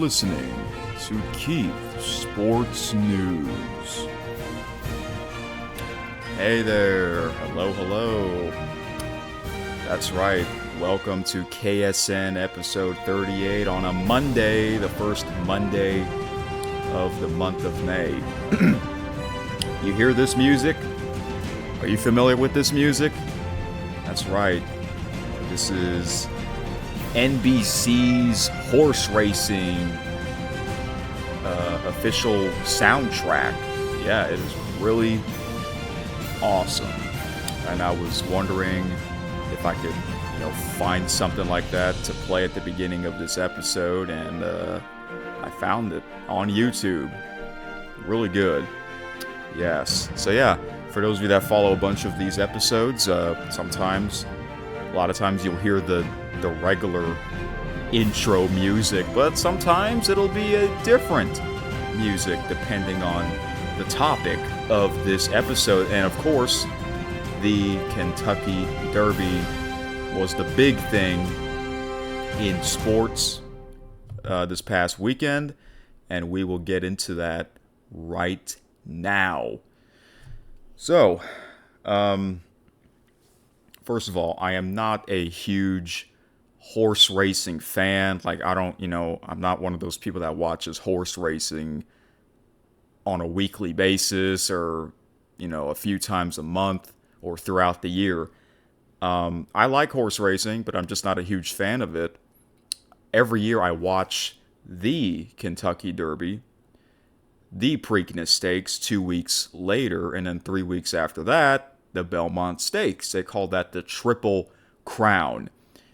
listening to Keith Sports News. Hey there, hello. That's right, welcome to KSN episode 38 on a Monday, the first Monday of the month of May. You hear this music? Are you familiar with this music? That's right, this is NBC's horse racing official soundtrack. Yeah, it is really awesome. And I was wondering if I could, find something like that to play at the beginning of this episode, and I found it on YouTube. Really good. Yes. So yeah, for those of you that follow a bunch of these episodes, a lot of times you'll hear the regular intro music, but sometimes it'll be a different music depending on the topic of this episode. And of course, the Kentucky Derby was the big thing in sports this past weekend, and we will get into that right now. So, first of all, I am not a huge horse racing fan. I'm not one of those people that watches horse racing on a weekly basis or, a few times a month or throughout the year. I like horse racing, but I'm just not a huge fan of it. Every year I watch the Kentucky Derby, the Preakness Stakes 2 weeks later, and then 3 weeks after that, the Belmont Stakes. They call that the Triple Crown.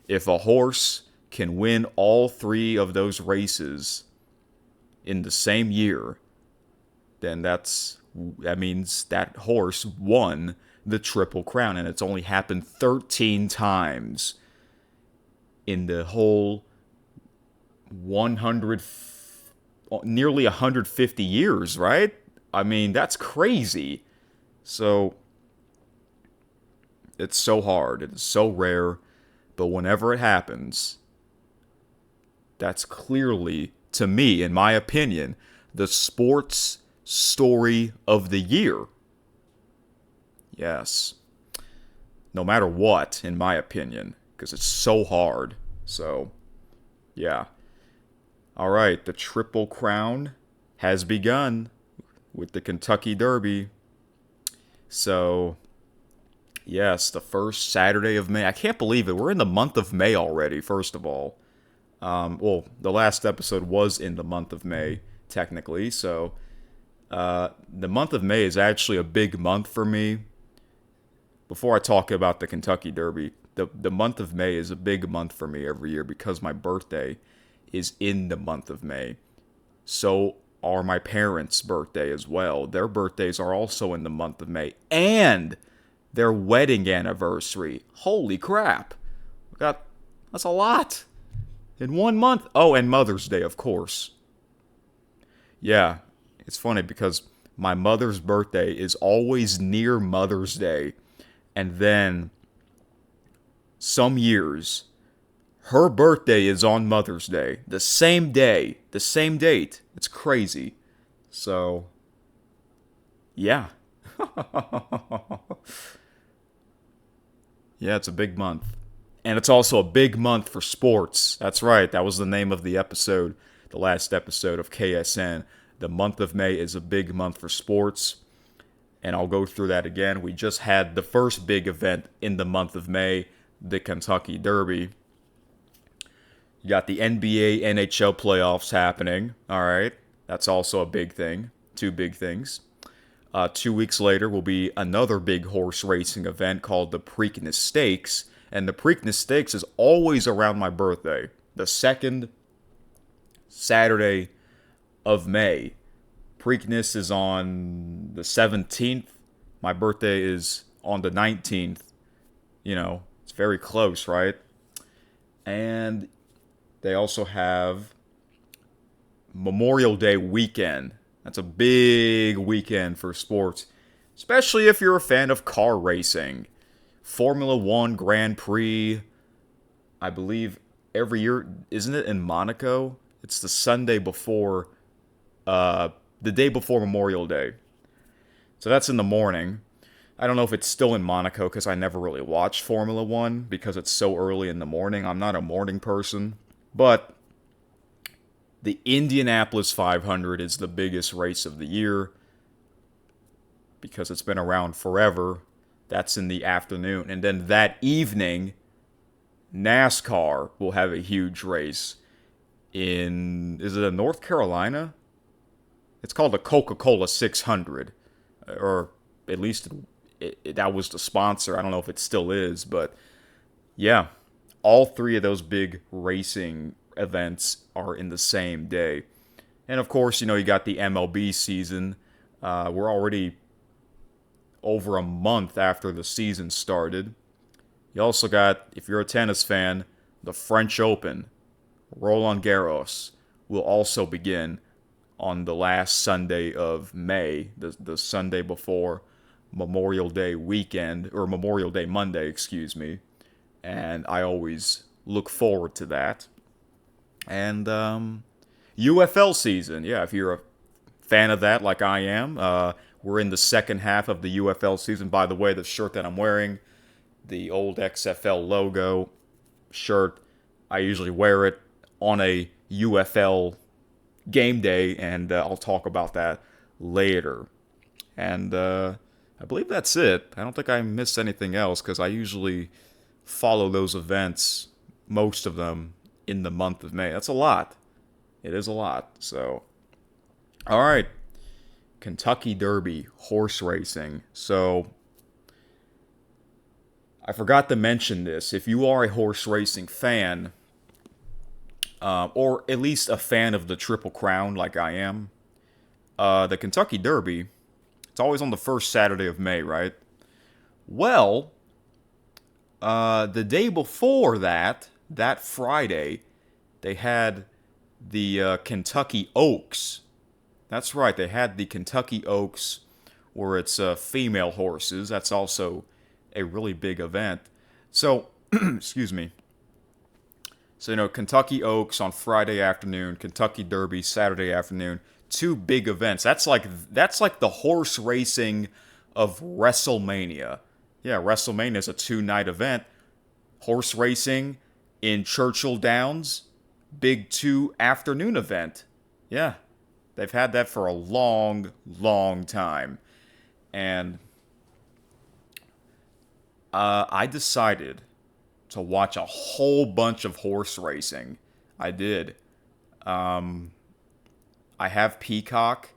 If a horse can win all three of those races in the same year, then that means that horse won the Triple Crown, and it's only happened 13 times in the whole nearly 150 years, right? I mean, that's crazy. So it's so hard. It's so rare. But whenever it happens, that's clearly, to me, in my opinion, the sports story of the year. Yes. No matter what, in my opinion, because it's so hard. So, yeah. All right, the Triple Crown has begun with the Kentucky Derby. So, yes, the first Saturday of May. I can't believe it. We're in the month of May already, first of all. The last episode was in the month of May, technically. So, the month of May is actually a big month for me. Before I talk about the Kentucky Derby, the month of May is a big month for me every year because my birthday is in the month of May. So are my parents' birthday as well. Their birthdays are also in the month of May. And their wedding anniversary. Holy crap. That's a lot. In 1 month. Oh, and Mother's Day, of course. Yeah, it's funny because my mother's birthday is always near Mother's Day. And then some years, her birthday is on Mother's Day. The same day, the same date. It's crazy. So, yeah. Yeah, it's a big month. And it's also a big month for sports. That's right. That was the name of the episode, the last episode of KSN. The month of May is a big month for sports. And I'll go through that again. We just had the first big event in the month of May, the Kentucky Derby. You got the NBA NHL playoffs happening. All right. That's also a big thing. Two big things. 2 weeks later will be another big horse racing event called the Preakness Stakes. And the Preakness Stakes is always around my birthday. The second Saturday of May. Preakness is on the 17th. My birthday is on the 19th. It's very close, right? And they also have Memorial Day weekend. That's a big weekend for sports, especially if you're a fan of car racing. Formula One Grand Prix, I believe every year, isn't it in Monaco? It's the Sunday before, uh, the day before Memorial Day. So that's in the morning. I don't know if it's still in Monaco because I never really watched Formula One because it's so early in the morning. I'm not a morning person. But the Indianapolis 500 is the biggest race of the year because it's been around forever. That's in the afternoon. And then that evening, NASCAR will have a huge race is it in North Carolina? It's called the Coca-Cola 600, or at least that was the sponsor. I don't know if it still is, but yeah, all three of those big racing events are in the same day. And of course, you got the MLB season. We're already over a month after the season started. You also got, if you're a tennis fan, the French Open. Roland Garros will also begin on the last Sunday of May, the Sunday before Memorial Day weekend, or Memorial Day Monday, excuse me. And I always look forward to that. And UFL season, yeah, if you're a fan of that like I am, we're in the second half of the UFL season. By the way, the shirt that I'm wearing, the old XFL logo shirt, I usually wear it on a UFL game day, and I'll talk about that later. And I believe that's it. I don't think I missed anything else because I usually follow those events, most of them, in the month of May. That's a lot. It is a lot. So, all right. Kentucky Derby, horse racing. So, I forgot to mention this. If you are a horse racing fan, or at least a fan of the Triple Crown like I am, the Kentucky Derby, it's always on the first Saturday of May, right? Well, the day before that Friday, they had the Kentucky Oaks. That's right, they had the Kentucky Oaks, where it's female horses. That's also a really big event. So, excuse me. So, Kentucky Oaks on Friday afternoon, Kentucky Derby Saturday afternoon, two big events. That's like the horse racing of WrestleMania. Yeah, WrestleMania is a 2-night event. Horse racing in Churchill Downs, big 2 afternoon event. Yeah, they've had that for a long, long time. And I decided to watch a whole bunch of horse racing. I did. I have Peacock.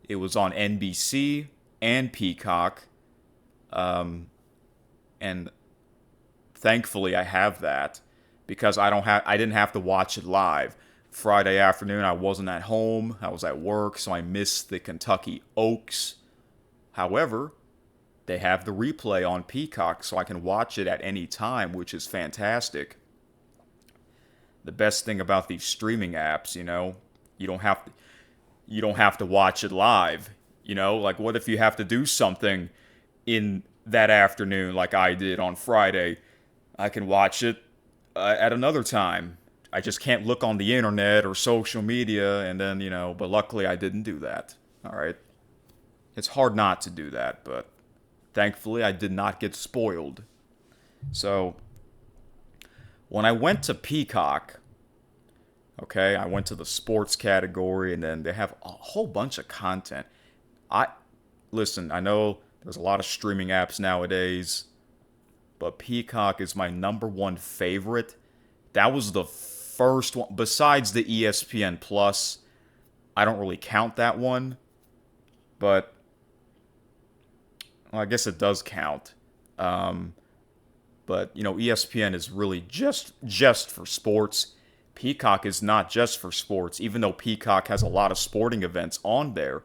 It was on NBC and Peacock. And thankfully I have that because I didn't have to watch it live. Friday afternoon I wasn't at home. I was at work, so I missed the Kentucky Oaks. However, they have the replay on Peacock, so I can watch it at any time, which is fantastic. The best thing about these streaming apps, you don't have to watch it live. Like what if you have to do something in that afternoon, like I did on Friday? I can watch it at another time. I just can't look on the internet or social media, and then But luckily, I didn't do that. All right, it's hard not to do that, but. Thankfully, I did not get spoiled. So, when I went to Peacock, okay, I went to the sports category, and then they have a whole bunch of content. Listen, I know there's a lot of streaming apps nowadays, but Peacock is my number one favorite. That was the first one, besides the ESPN Plus. I don't really count that one, but well, I guess it does count. But ESPN is really just for sports. Peacock is not just for sports, even though Peacock has a lot of sporting events on there.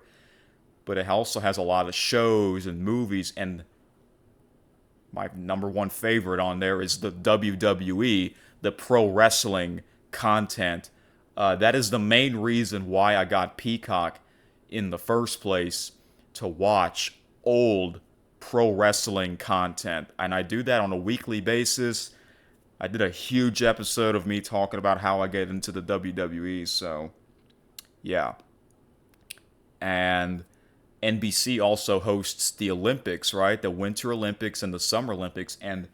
But it also has a lot of shows and movies, and my number one favorite on there is the WWE, the pro wrestling content. That is the main reason why I got Peacock in the first place, to watch old pro wrestling content. And I do that on a weekly basis. I did a huge episode of me talking about how I get into the WWE. So, yeah. And NBC also hosts the Olympics, right? The Winter Olympics and the Summer Olympics. And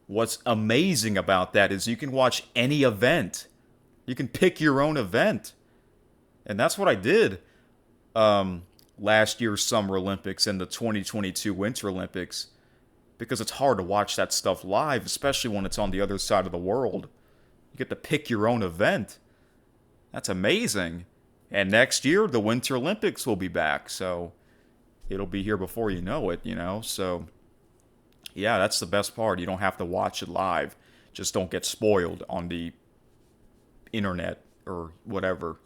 what's amazing about that is you can watch any event. You can pick your own event. And that's what I did last year's Summer Olympics and the 2022 Winter Olympics, because it's hard to watch that stuff live, especially when it's on the other side of the world. You get to pick your own event. That's amazing. And next year, the Winter Olympics will be back, so it'll be here before you know it, So, yeah, that's the best part. You don't have to watch it live. Just don't get spoiled on the internet or whatever.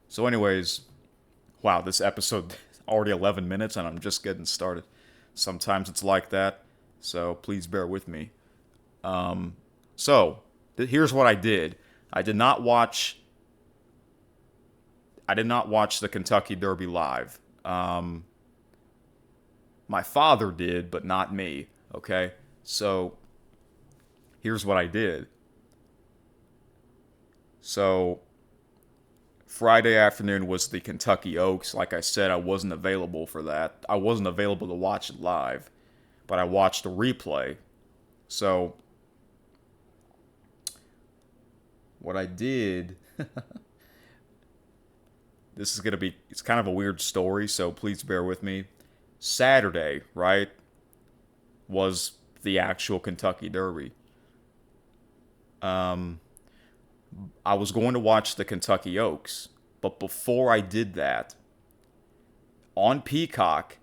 So, anyways, wow, this episode already 11 minutes and I'm just getting started. Sometimes it's like that, so please bear with me. Here's what I did. I did not watch the Kentucky Derby live. My father did, but not me. Okay, so here's what I did. So Friday afternoon was the Kentucky Oaks. Like I said, I wasn't available for that. I wasn't available to watch it live, but I watched the replay. So what I did, it's kind of a weird story, so please bear with me. Saturday, right, was the actual Kentucky Derby. I was going to watch the Kentucky Oaks, but before I did that, on Peacock,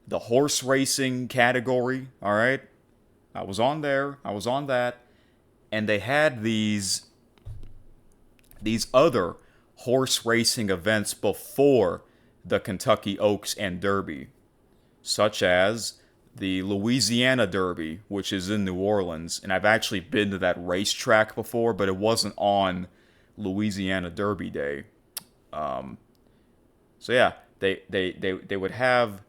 the horse racing category, all right, I was on that, and they had these other horse racing events before the Kentucky Oaks and Derby, such as the Louisiana Derby, which is in New Orleans, and I've actually been to that racetrack before, but it wasn't on Louisiana Derby Day. So yeah, they would have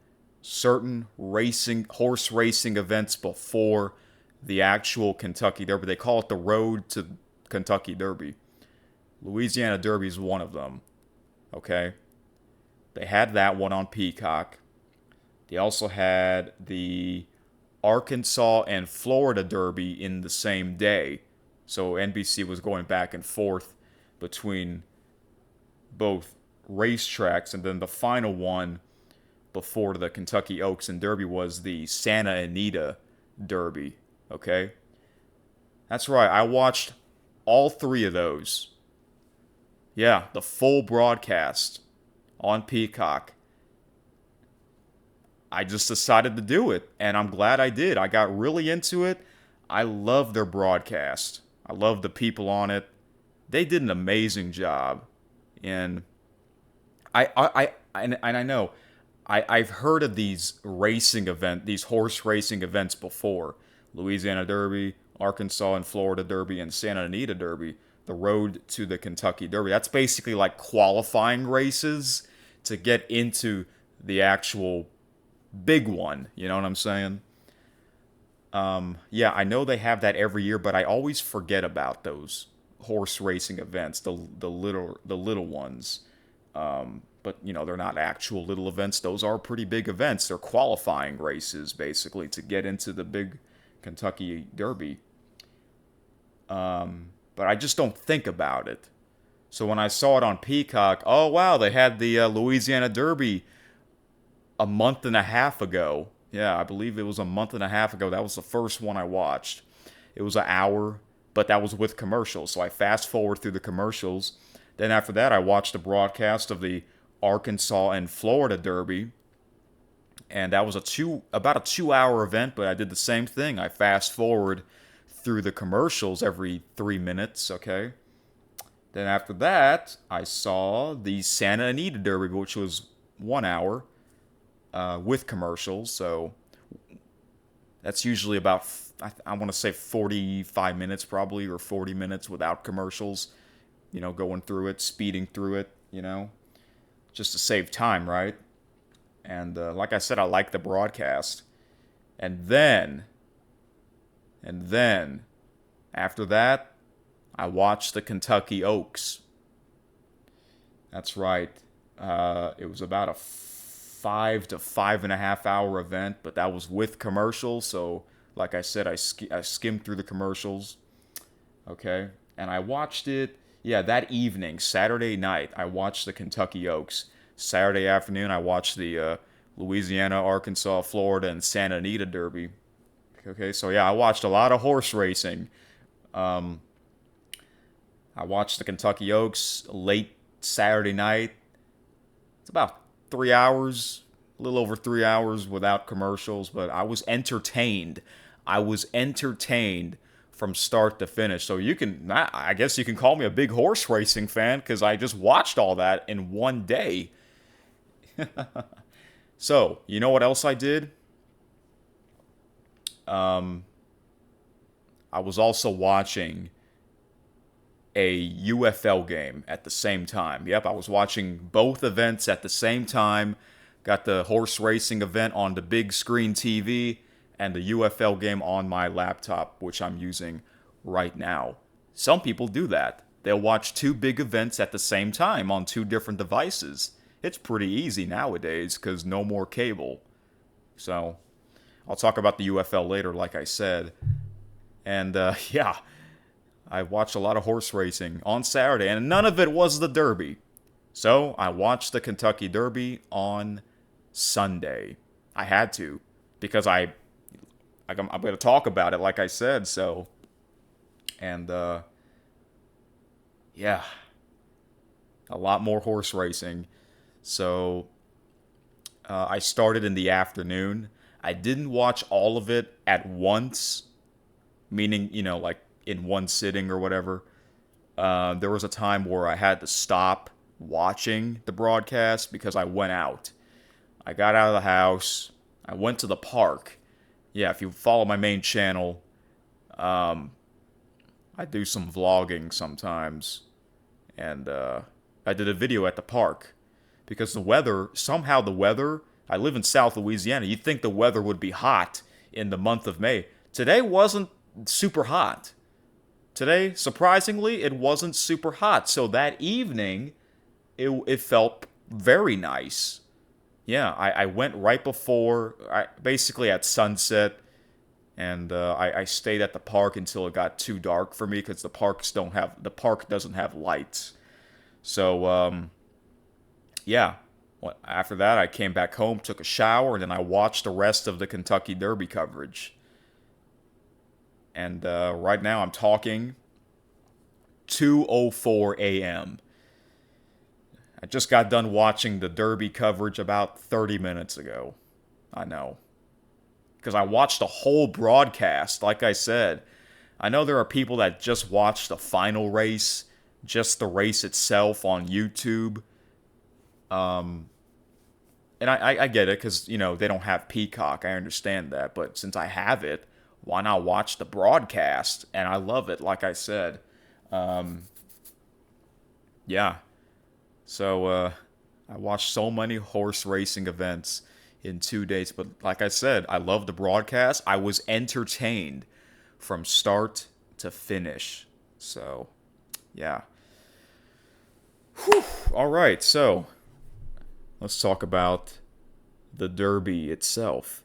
certain horse racing events before the actual Kentucky Derby. They call it the Road to Kentucky Derby. Louisiana Derby is one of them. Okay, they had that one on Peacock. They also had the Arkansas and Florida Derby in the same day. So NBC was going back and forth between both racetracks. And then the final one before the Kentucky Oaks and Derby was the Santa Anita Derby. Okay? That's right. I watched all three of those. Yeah, the full broadcast on Peacock. I just decided to do it, and I'm glad I did. I got really into it. I love their broadcast. I love the people on it. They did an amazing job. And I know I've heard of these horse racing events before. Louisiana Derby, Arkansas and Florida Derby, and Santa Anita Derby, the Road to the Kentucky Derby. That's basically like qualifying races to get into the actual big one, you know what I'm saying? Yeah, I know they have that every year, but I always forget about those horse racing events, the little ones. But they're not actual little events. Those are pretty big events. They're qualifying races basically to get into the big Kentucky Derby. But I just don't think about it. So when I saw it on Peacock, oh wow, they had the Louisiana Derby a month and a half ago. Yeah, I believe it was a month and a half ago. That was the first one I watched. It was an hour, but that was with commercials. So I fast forward through the commercials. Then after that, I watched the broadcast of the Arkansas and Florida Derby. And that was about a 2-hour event, but I did the same thing. I fast forward through the commercials every 3 minutes, okay? Then after that, I saw the Santa Anita Derby, which was 1 hour. With commercials, so that's usually about, I want to say 45 minutes probably, or 40 minutes without commercials, going through it, speeding through it, just to save time, right? And like I said, I like the broadcast. And then After that, I watched the Kentucky Oaks. That's right. It was about a 5 to 5.5 hour event, but that was with commercials. So, like I said, I skimmed through the commercials. Okay, and I watched it. Yeah, that evening, Saturday night, I watched the Kentucky Oaks. Saturday afternoon, I watched the Louisiana, Arkansas, Florida, and Santa Anita Derby. Okay, so yeah, I watched a lot of horse racing. Um, I watched the Kentucky Oaks late Saturday night. It's about 3 hours, a little over 3 hours without commercials, but I was entertained. I was entertained from start to finish. So I guess you can call me a big horse racing fan because I just watched all that in one day. So, you know what else I did? I was also watching a UFL game at the same time. Yep, I was watching both events at the same time. Got the horse racing event on the big screen TV and the UFL game on my laptop, which I'm using right now. Some people do that. They'll watch two big events at the same time on two different devices. It's pretty easy nowadays because no more cable. So, I'll talk about the UFL later, like I said. And yeah, I watched a lot of horse racing on Saturday, and none of it was the Derby. So I watched the Kentucky Derby on Sunday. I had to, because I'm going to talk about it, like I said. So, and yeah, a lot more horse racing. So I started in the afternoon. I didn't watch all of it at once, meaning, like in one sitting or whatever. There was a time where I had to stop watching the broadcast because I went out. I got out of the house. I went to the park. Yeah, if you follow my main channel, I do some vlogging sometimes. And I did a video at the park. Because somehow the weather, I live in South Louisiana, you'd think the weather would be hot in the month of May. Today wasn't super hot. Today, surprisingly, it wasn't super hot. So that evening, it felt very nice. Yeah, I went right before, basically at sunset, and I stayed at the park until it got too dark for me because the park doesn't have lights. So yeah. After that, I came back home, took a shower, and then I watched the rest of the Kentucky Derby coverage. And right now I'm talking 2:04 a.m. I just got done watching the Derby coverage about 30 minutes ago. I know. Because I watched the whole broadcast, like I said. I know there are people that just watch the final race, just the race itself on YouTube. And I get it because, they don't have Peacock. I understand that. But since I have it, why not watch the broadcast? And I love it, like I said. Yeah. So I watched so many horse racing events in 2 days. But like I said, I love the broadcast. I was entertained from start to finish. So, yeah. Whew. All right, so let's talk about the Derby itself.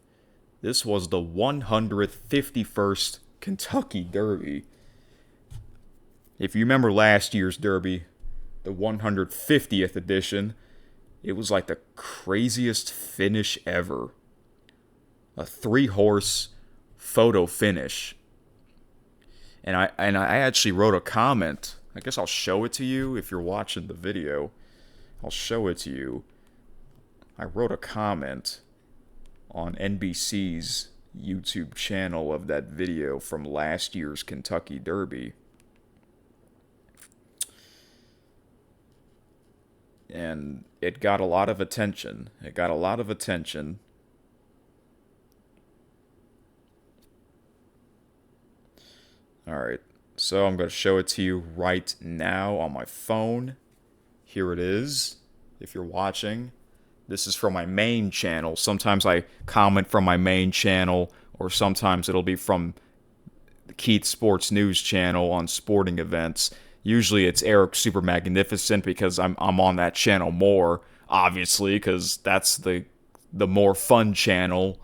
This was the 151st Kentucky Derby. If you remember last year's Derby, the 150th edition, it was like the craziest finish ever. A 3-horse photo finish. And I actually wrote a comment. I guess I'll show it to you if you're watching the video. I'll show it to you. I wrote a comment on NBC's YouTube channel of that video from last year's Kentucky Derby. And it got a lot of attention. Alright, so I'm going to show it to you right now on my phone. Here it is, if you're watching. This is from my main channel. Sometimes I comment from my main channel, or sometimes it'll be from the Keith Sports News channel on sporting events. Usually it's Eric Super Magnificent because I'm on that channel more, obviously, because that's the more fun channel.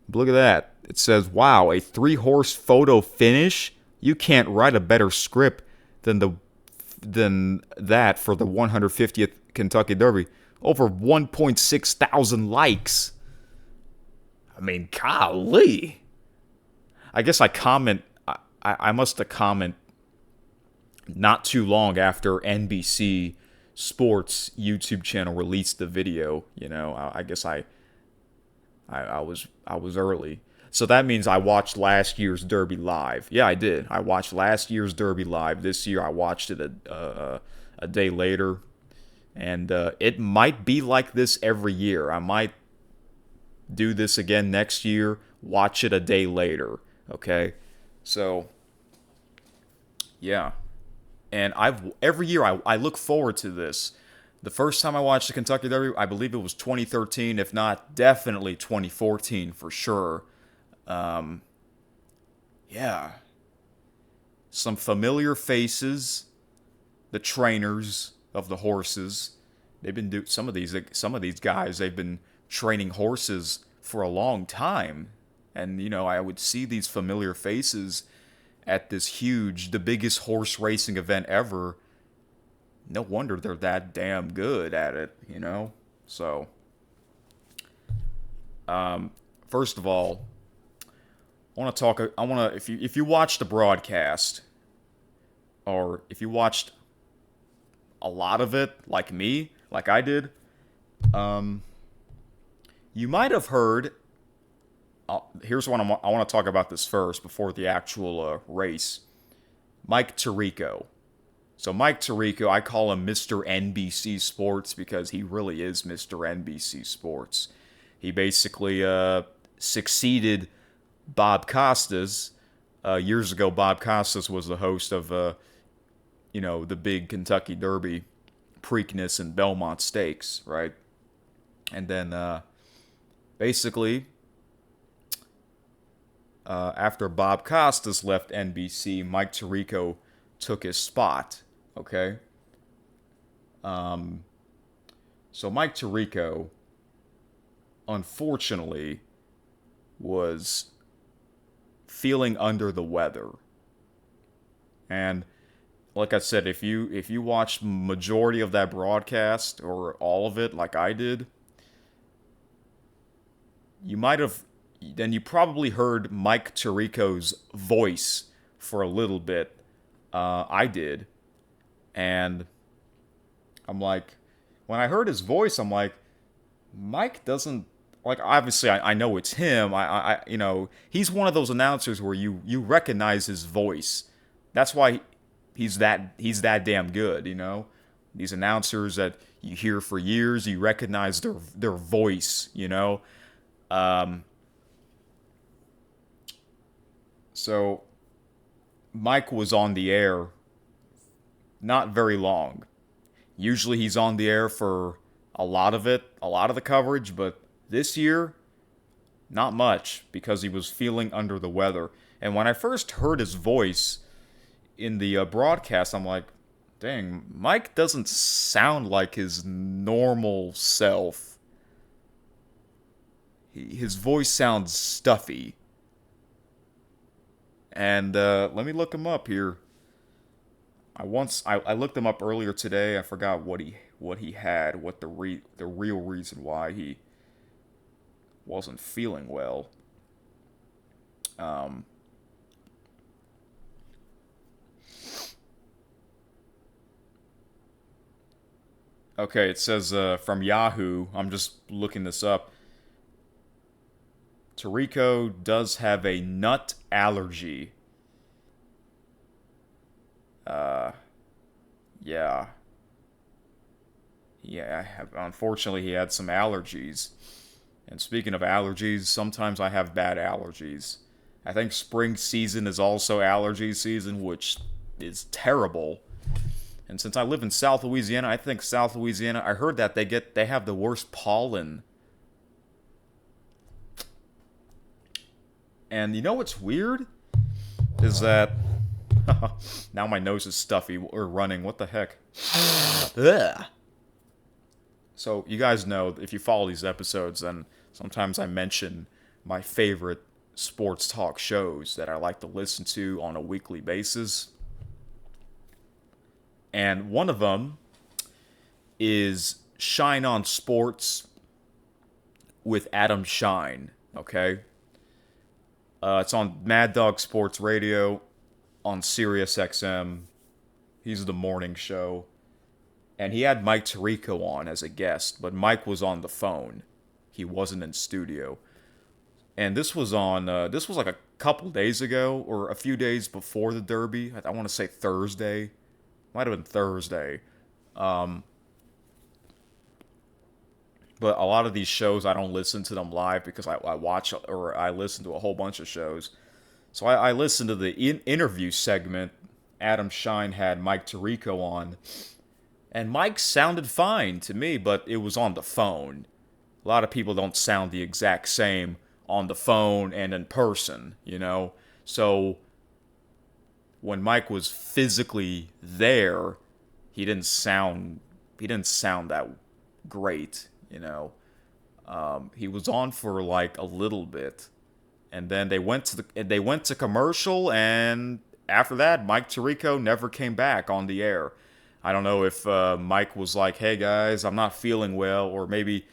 But look at that. It says, wow, a 3-horse photo finish? You can't write a better script than that for the 150th Kentucky Derby. Over 1.6 thousand likes. I mean, golly. I guess I must have commented not too long after NBC Sports YouTube channel released the video. You know, I guess I was early. So that means I watched last year's Derby live. Yeah, I did. I watched last year's Derby live. This year I watched it a day later. And it might be like this every year. I might do this again next year, watch it a day later. Okay? So, yeah. And every year I look forward to this. The first time I watched the Kentucky Derby, I believe it was 2013, if not definitely 2014 for sure. Yeah. Some familiar faces, the trainers of the horses. They've been some of these guys, they've been training horses for a long time. And you know, I would see these familiar faces at this the biggest horse racing event ever. No wonder they're that damn good at it, you know? So, first of all, if you watched the broadcast, or if you watched a lot of it, like me, like I did, you might have heard, here's what I want to talk about this first, before the actual race. Mike Tirico. So Mike Tirico, I call him Mr. NBC Sports because he really is Mr. NBC Sports. He basically succeeded Bob Costas. Years ago, Bob Costas was the host of, the big Kentucky Derby, Preakness, and Belmont Stakes, right? And then, basically, after Bob Costas left NBC, Mike Tirico took his spot, okay? So Mike Tirico, unfortunately, was feeling under the weather. And like I said, if you watched majority of that broadcast, or all of it like I did, you probably heard Mike Tirico's voice for a little bit. I did. And I'm like, when I heard his voice, I'm like, Mike doesn't, like, obviously I know it's him. I he's one of those announcers where you recognize his voice. That's why he's that damn good, you know? These announcers that you hear for years, you recognize their voice, you know? So Mike was on the air not very long. Usually he's on the air for a lot of the coverage, but this year, not much, because he was feeling under the weather. And when I first heard his voice in the broadcast, I'm like, dang, Mike doesn't sound like his normal self. His voice sounds stuffy. And let me look him up here. I looked him up earlier today. I forgot what he had, what the real reason why he wasn't feeling well. Okay, it says from Yahoo. I'm just looking this up. Tirico does have a nut allergy. Yeah. Unfortunately, he had some allergies. And speaking of allergies, sometimes I have bad allergies. I think spring season is also allergy season, which is terrible. And since I live in South Louisiana, I think South Louisiana, I heard that they have the worst pollen. And you know what's weird? is that now my nose is stuffy or running. What the heck? Ugh. So you guys know, if you follow these episodes, then sometimes I mention my favorite sports talk shows that I like to listen to on a weekly basis. And one of them is Shine on Sports with Adam Shine. Okay, it's on Mad Dog Sports Radio on Sirius XM. He's the morning show, and he had Mike Tirico on as a guest, but Mike was on the phone. He wasn't in studio, and this was on. This was like a couple days ago, or a few days before the Derby. I want to say Thursday. Might have been Thursday. But a lot of these shows, I don't listen to them live because I watch or I listen to a whole bunch of shows. So I listened to the interview segment. Adam Shine had Mike Tirico on. And Mike sounded fine to me, but it was on the phone. A lot of people don't sound the exact same on the phone and in person, you know? So when Mike was physically there, he didn't sound that great, you know. He was on for like a little bit, and then they went to commercial, and after that, Mike Tirico never came back on the air. I don't know if Mike was like, "Hey guys, I'm not feeling well," or maybe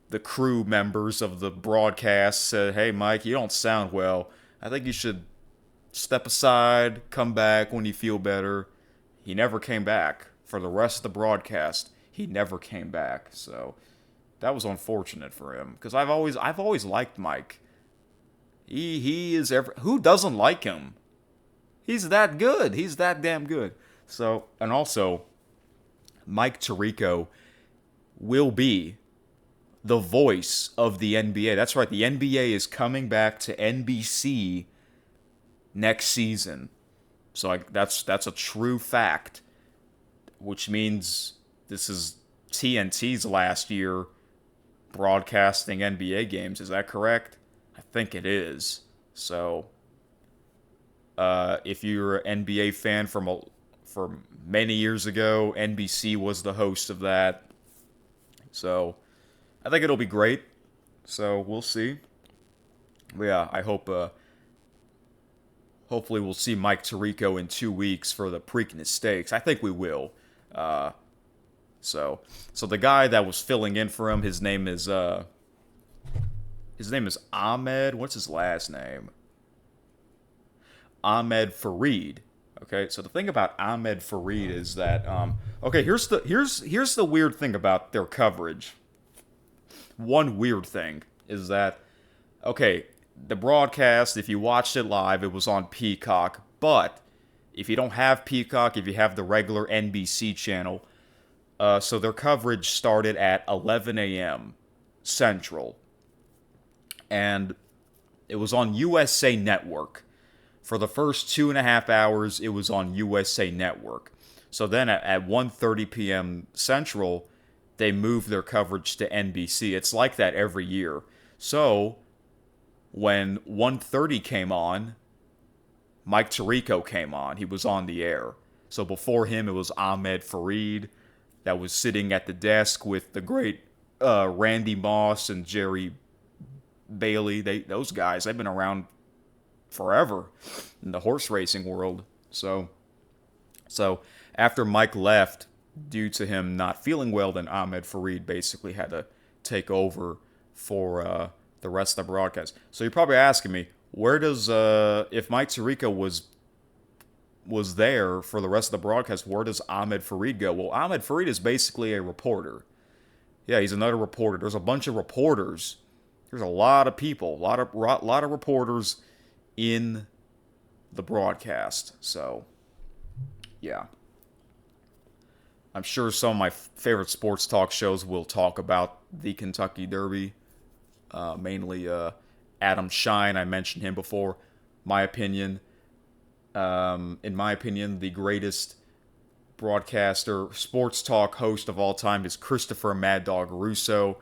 the crew members of the broadcast said, "Hey Mike, you don't sound well. I think you should step aside, come back when you feel better." He never came back for the rest of the broadcast. He never came back, so that was unfortunate for him because I've always liked Mike. He is who doesn't like him? He's that good. He's that damn good. So, and also Mike Tirico will be the voice of the NBA. That's right. The NBA is coming back to NBC next season. So that's a true fact, which means this is TNT's last year broadcasting NBA games. Is that correct? I think it is. So, if you're an NBA fan from many years ago, NBC was the host of that. So, I think it'll be great. So we'll see. But yeah, I hope. Hopefully, we'll see Mike Tirico in 2 weeks for the Preakness Stakes. I think we will. So the guy that was filling in for him, his name is Ahmed. What's his last name? Ahmed Fareed. Okay, so the thing about Ahmed Fareed is that okay, here's the weird thing about their coverage. One weird thing is that okay, the broadcast, if you watched it live, it was on Peacock, but if you don't have Peacock, if you have the regular NBC channel, so their coverage started at 11 a.m. Central, and it was on USA Network. For the first 2.5 hours, it was on USA Network. So then at 1:30 p.m. Central, they moved their coverage to NBC. It's like that every year. So when 1:30 came on, Mike Tirico came on. He was on the air. So before him, it was Ahmed Fareed that was sitting at the desk with the great Randy Moss and Jerry Bailey. Those guys, they've been around forever in the horse racing world. So after Mike left, due to him not feeling well, then Ahmed Fareed basically had to take over for the rest of the broadcast. So you're probably asking me, where does if Mike Tirico was there for the rest of the broadcast, where does Ahmed Fareed go? Well, Ahmed Fareed is basically a reporter. Yeah, he's another reporter. There's a bunch of reporters. There's a lot of people, a lot of reporters in the broadcast. So, yeah. I'm sure some of my favorite sports talk shows will talk about the Kentucky Derby. Mainly Adam Shine, I mentioned him before. My opinion, in my opinion, the greatest broadcaster, sports talk host of all time is Christopher Mad Dog Russo,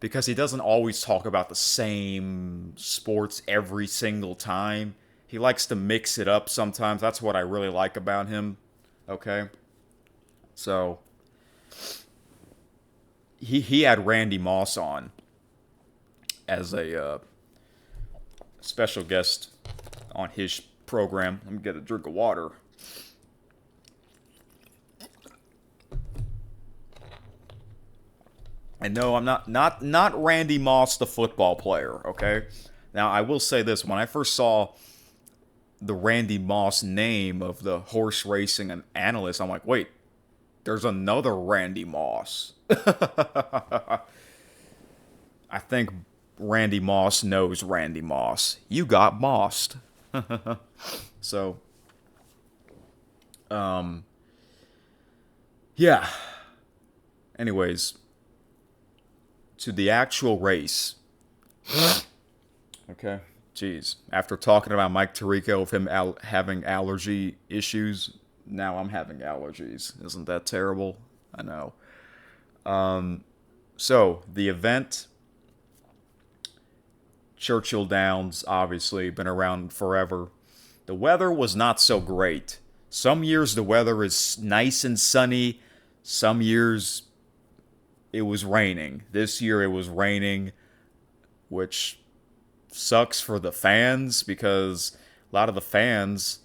because he doesn't always talk about the same sports every single time. He likes to mix it up sometimes. That's what I really like about him. Okay? So, he had Randy Moss on as a special guest on his program. Let me get a drink of water. And no, I'm not Randy Moss, the football player. Okay. Now I will say this: when I first saw the Randy Moss name of the horse racing and analyst, I'm like, wait, there's another Randy Moss. I think Randy Moss knows Randy Moss. You got mossed. So, yeah. Anyways, to the actual race. Okay. Jeez. After talking about Mike Tirico of him having allergy issues, now I'm having allergies. Isn't that terrible? I know. So, the event, Churchill Downs, obviously, been around forever. The weather was not so great. Some years the weather is nice and sunny. Some years it was raining. This year it was raining, which sucks for the fans because a lot of the fans,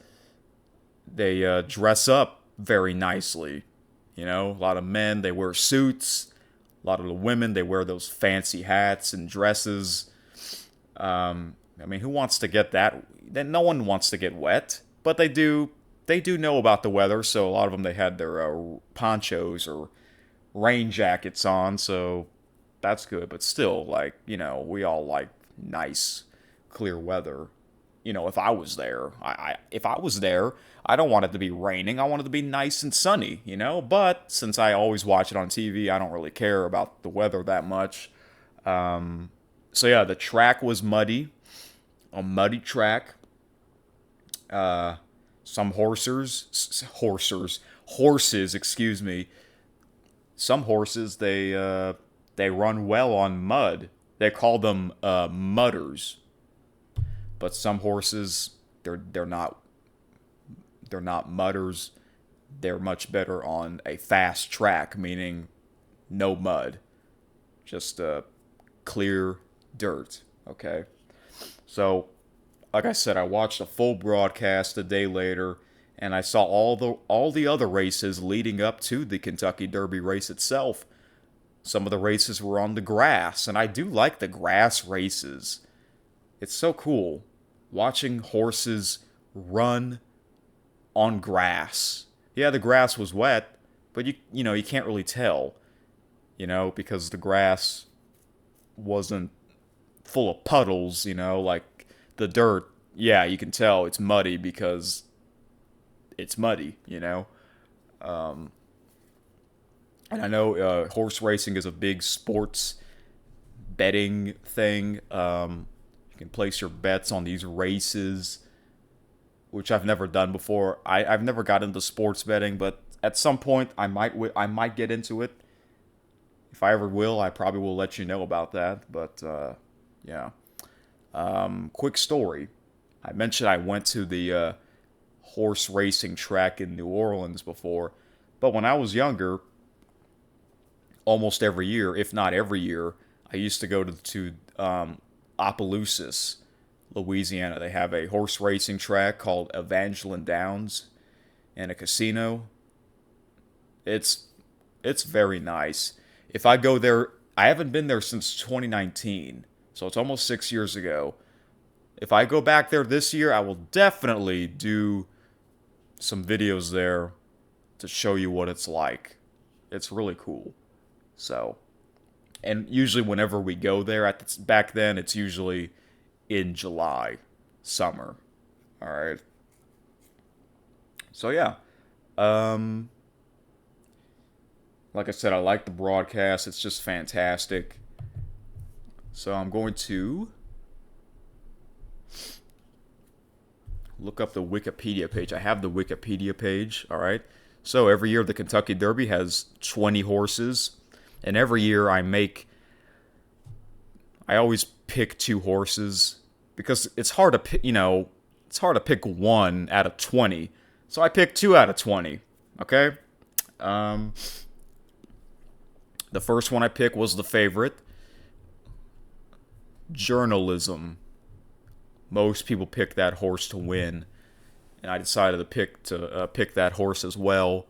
they dress up very nicely. You know, a lot of men, they wear suits. A lot of the women, they wear those fancy hats and dresses. I mean, who wants to get that? Then no one wants to get wet, but they do. They do know about the weather, so a lot of them, they had their ponchos or rain jackets on, so that's good. But still, like, you know, we all like nice, clear weather. You know, if I was there, if I was there, I don't want it to be raining. I want it to be nice and sunny, you know. But since I always watch it on TV, I don't really care about the weather that much. So yeah, the track was muddy, a muddy track. Some horses, excuse me. Some horses, they run well on mud. They call them mudders. But some horses, they're not mudders. They're much better on a fast track, meaning no mud, just clear dirt. Okay, so like I said, I watched a full broadcast a day later, and I saw all the other races leading up to the Kentucky Derby race itself. Some of the races were on the grass, and I do like the grass races. It's so cool watching horses run on grass. Yeah, the grass was wet, but you know, you can't really tell, you know, because the grass wasn't full of puddles, you know, like the dirt. Yeah, you can tell it's muddy because it's muddy, you know. And I know horse racing is a big sports betting thing. You can place your bets on these races, which I've never done before. I've never got into sports betting, but at some point I might get into it. If I ever will, I probably will let you know about that. But yeah. Quick story. I mentioned I went to the horse racing track in New Orleans before, but when I was younger, almost every year, if not every year, I used to go to Opelousas, Louisiana. They have a horse racing track called Evangeline Downs and a casino. It's very nice. If I go there, I haven't been there since 2019, so it's almost 6 years ago. If I go back there this year, I will definitely do some videos there to show you what it's like. It's really cool. So, and usually whenever we go there, back then, it's usually in July, summer. All right. So yeah, like I said, I like the broadcast. It's just fantastic. So I'm going to look up the Wikipedia page. I have the Wikipedia page. All right. So every year the Kentucky Derby has 20 horses. And every year I always pick two horses because it's hard to pick, you know, it's hard to pick 1 out of 20. So I picked 2 out of 20. Okay? The first one I picked was the favorite. Journalism. Most people pick that horse to win, and I decided to pick that horse as well.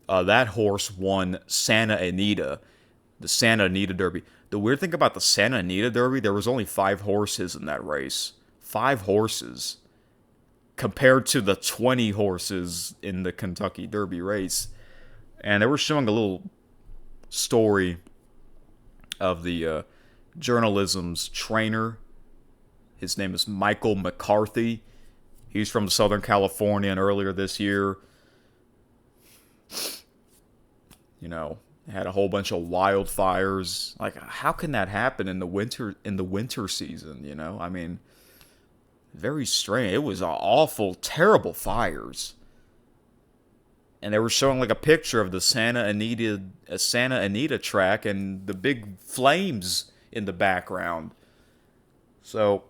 That horse won Santa Anita, the Santa Anita Derby. The weird thing about the Santa Anita Derby, there was only 5 horses in that race. 5 horses compared to the 20 horses in the Kentucky Derby race. And they were showing a little story of the journalism's trainer. His name is Michael McCarthy. He's from Southern California, and earlier this year, had a whole bunch of wildfires. Like, how can that happen in the winter season, I mean, very strange. It was awful, terrible fires. And they were showing like a picture of the Santa Anita track and the big flames in the background. So,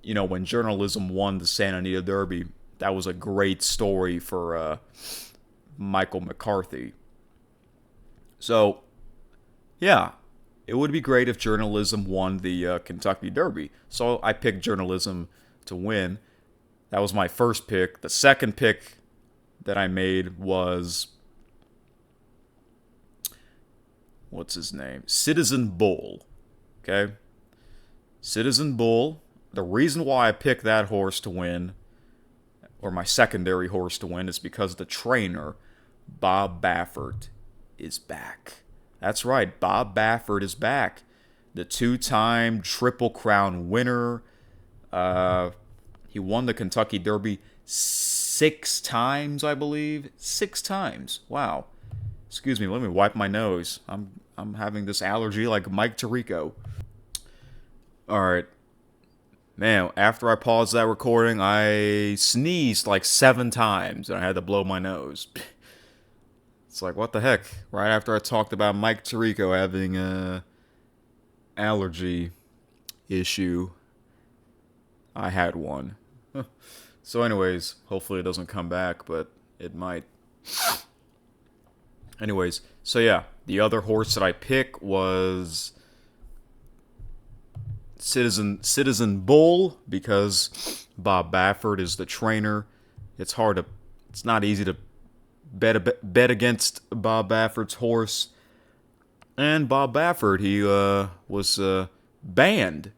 when journalism won the Santa Anita Derby, that was a great story for Michael McCarthy. So, yeah, it would be great if journalism won the Kentucky Derby. So I picked journalism to win. That was my first pick. The second pick that I made was, what's his name? Citizen Bull. Okay? Citizen Bull. The reason why I picked that horse to win, or my secondary horse to win, is because the trainer, Bob Baffert, is back. That's right, Bob Baffert is back. The 2-time Triple Crown winner. He won the Kentucky Derby 6 times, I believe. 6 times. Wow. Excuse me, let me wipe my nose. I'm having this allergy like Mike Tirico. Alright. Man, after I paused that recording, I sneezed like 7 times and I had to blow my nose. It's like, what the heck? Right after I talked about Mike Tirico having a allergy issue, I had one. So anyways, hopefully it doesn't come back, but it might. Anyways, so yeah, the other horse that I picked was Citizen Bull, because Bob Baffert is the trainer. It's not easy to bet against Bob Baffert's horse. And Bob Baffert, he was banned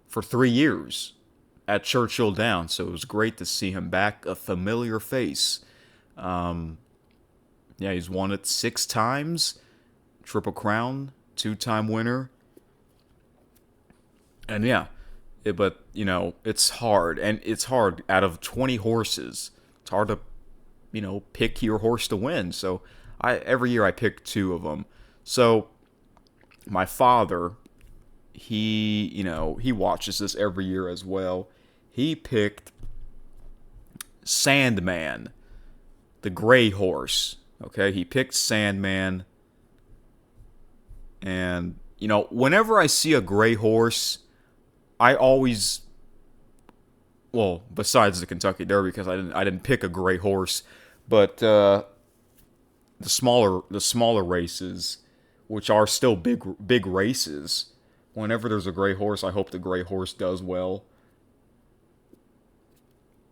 for 3 years at Churchill Downs, so it was great to see him back, a familiar face. He's won it 6 times, Triple Crown, 2-time winner. And it's hard. And it's hard out of 20 horses. It's hard to, pick your horse to win. So every year I pick 2 of them. So my father, he watches this every year as well. He picked Sandman, the gray horse. Okay, he picked Sandman. And, whenever I see a gray horse, I always, besides the Kentucky Derby, because I didn't pick a gray horse, but the smaller races, which are still big races, whenever there's a gray horse, I hope the gray horse does well.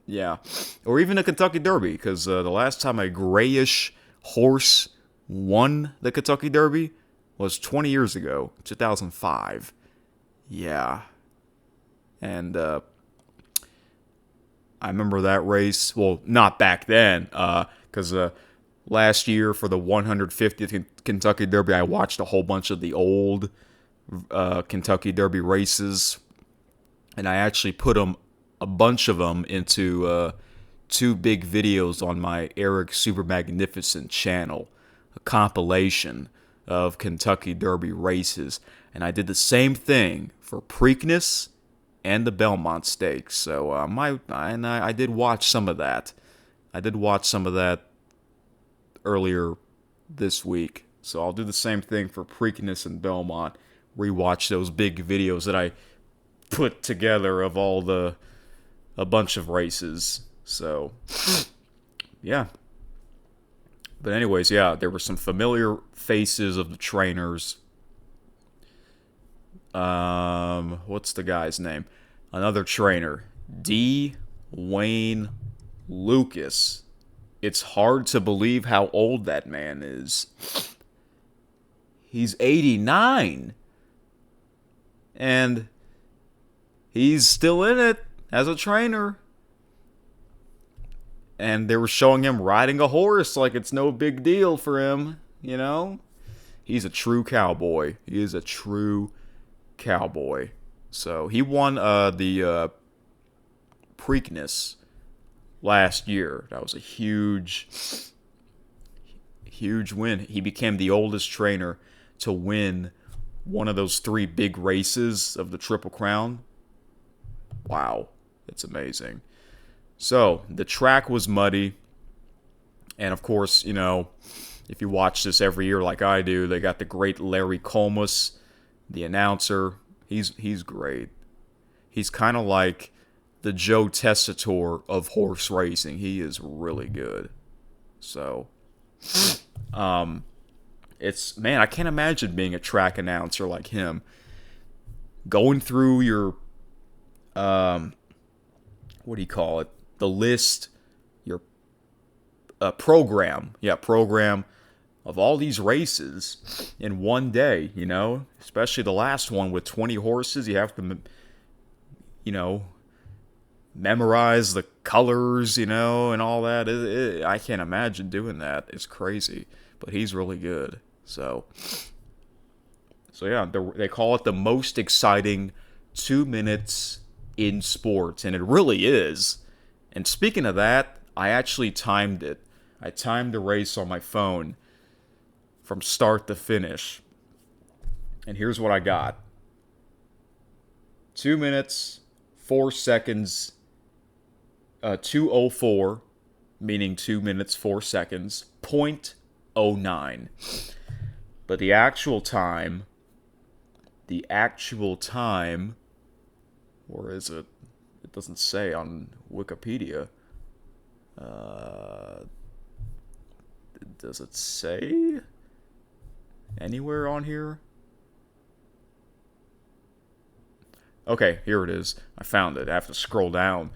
Yeah, or even the Kentucky Derby, because the last time a grayish horse won the Kentucky Derby was 20 years ago, 2005. Yeah. And I remember that race. Well, not back then, because last year for the 150th Kentucky Derby, I watched a whole bunch of the old Kentucky Derby races, and I actually put a bunch of them into 2 big videos on my Eric Super Magnificent channel, a compilation of Kentucky Derby races, and I did the same thing for Preakness and the Belmont Stakes. So I did watch some of that. I did watch some of that earlier this week. So I'll do the same thing for Preakness and Belmont. Rewatch those big videos that I put together of all the a bunch of races. So, yeah. But anyways, yeah, there were some familiar faces of the trainers. What's the guy's name? Another trainer, D. Wayne Lucas. It's hard to believe how old that man is. He's 89. And he's still in it as a trainer. And they were showing him riding a horse like it's no big deal for him, you know? He's a true cowboy. He is a true cowboy. So he won the Preakness last year. That was a huge win. He became the oldest trainer to win one of those 3 big races of the Triple Crown. Wow, it's amazing. So the track was muddy, and of course, you know, if you watch this every year like I do, they got the great Larry Colmus, the announcer. He's great. He's kind of like the Joe Tessitore of horse racing. He is really good. So, it's, man, I can't imagine being a track announcer like him. Going through your, what do you call it? The list, your program of all these races in one day, you know, especially the last one with 20 horses. You have to, you know, memorize the colors, you know, and all that. I can't imagine doing that. It's crazy, but he's really good. So yeah, they call it the most exciting 2 minutes in sports, and it really is. And speaking of that, I actually timed it. I timed the race on my phone from start to finish. And here's what I got. 2 minutes, 4 seconds, 2:04, meaning 2 minutes, 4 seconds, .09. But the actual time, where is it? It doesn't say on Wikipedia. Does it say anywhere on here? Okay, here it is. I found it. I have to scroll down.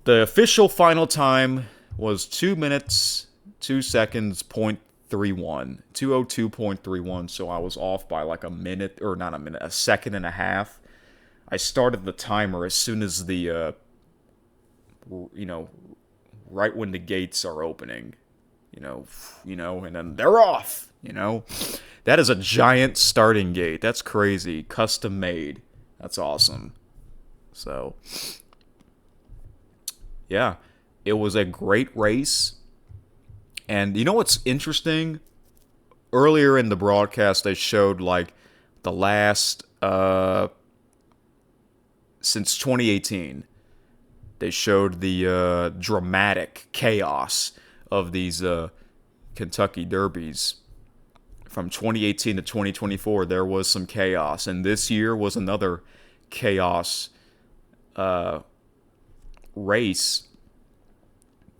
The official final time was 2 minutes, 2 seconds, .31. 2:02.31, so I was off by like a minute, or not a minute, a second and a half. I started the timer as soon as the, right when the gates are opening, you know, and then they're off, you know. That is a giant starting gate. That's crazy. Custom made. That's awesome. So, yeah, it was a great race. And you know what's interesting? Earlier in the broadcast, they showed like the last, since 2018, they showed the dramatic chaos of these Kentucky Derbies. From 2018 to 2024, there was some chaos. And this year was another chaos race.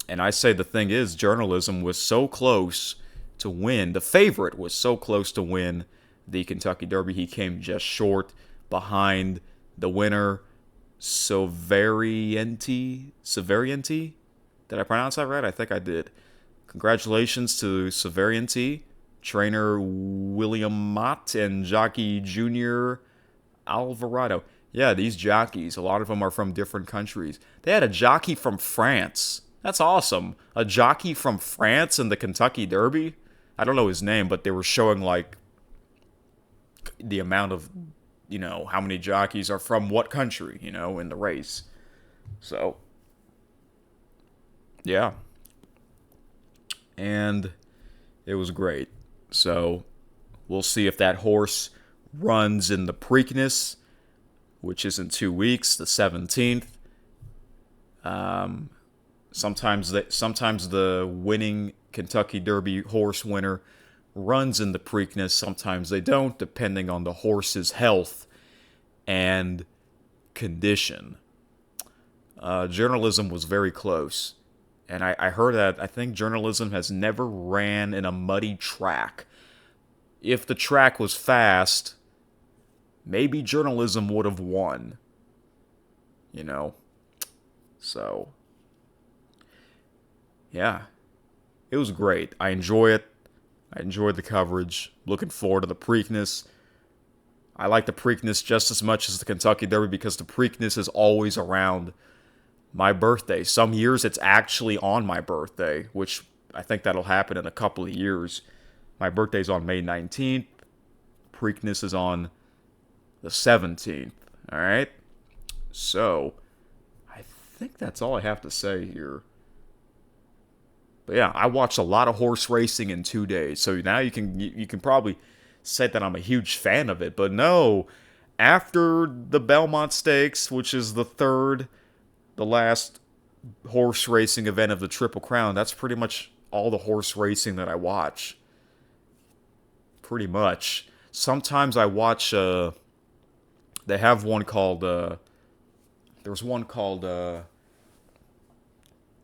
And I say the thing is, journalism was so close to win. The favorite was so close to win the Kentucky Derby. He came just short behind the winner, Severiente? Did I pronounce that right? I think I did. Congratulations to Severiente, trainer William Mott, and jockey Junior Alvarado. Yeah, these jockeys, a lot of them are from different countries. They had a jockey from France. That's awesome. A jockey from France in the Kentucky Derby? I don't know his name, but they were showing like the amount of, you know, how many jockeys are from what country, you know, in the race. So, yeah. And it was great. So, we'll see if that horse runs in the Preakness, which is in 2 weeks, the 17th. Sometimes the winning Kentucky Derby horse winner runs in the Preakness. Sometimes they don't, depending on the horse's health and condition. journalism was very close. And I heard that I think journalism has never ran in a muddy track. If the track was fast, maybe journalism would have won. You know? So, yeah. It was great. I enjoy it. I enjoyed the coverage. Looking forward to the Preakness. I like the Preakness just as much as the Kentucky Derby because the Preakness is always around my birthday. Some years it's actually on my birthday, which I think that'll happen in a couple of years. My birthday's on May 19th. Preakness is on the 17th. All right? So, I think that's all I have to say here. But yeah, I watched a lot of horse racing in 2 days. So now you can probably say that I'm a huge fan of it. But no, after the Belmont Stakes, which is the last horse racing event of the Triple Crown, that's pretty much all the horse racing that I watch. Pretty much. Sometimes I watch, they have one called, there's one called,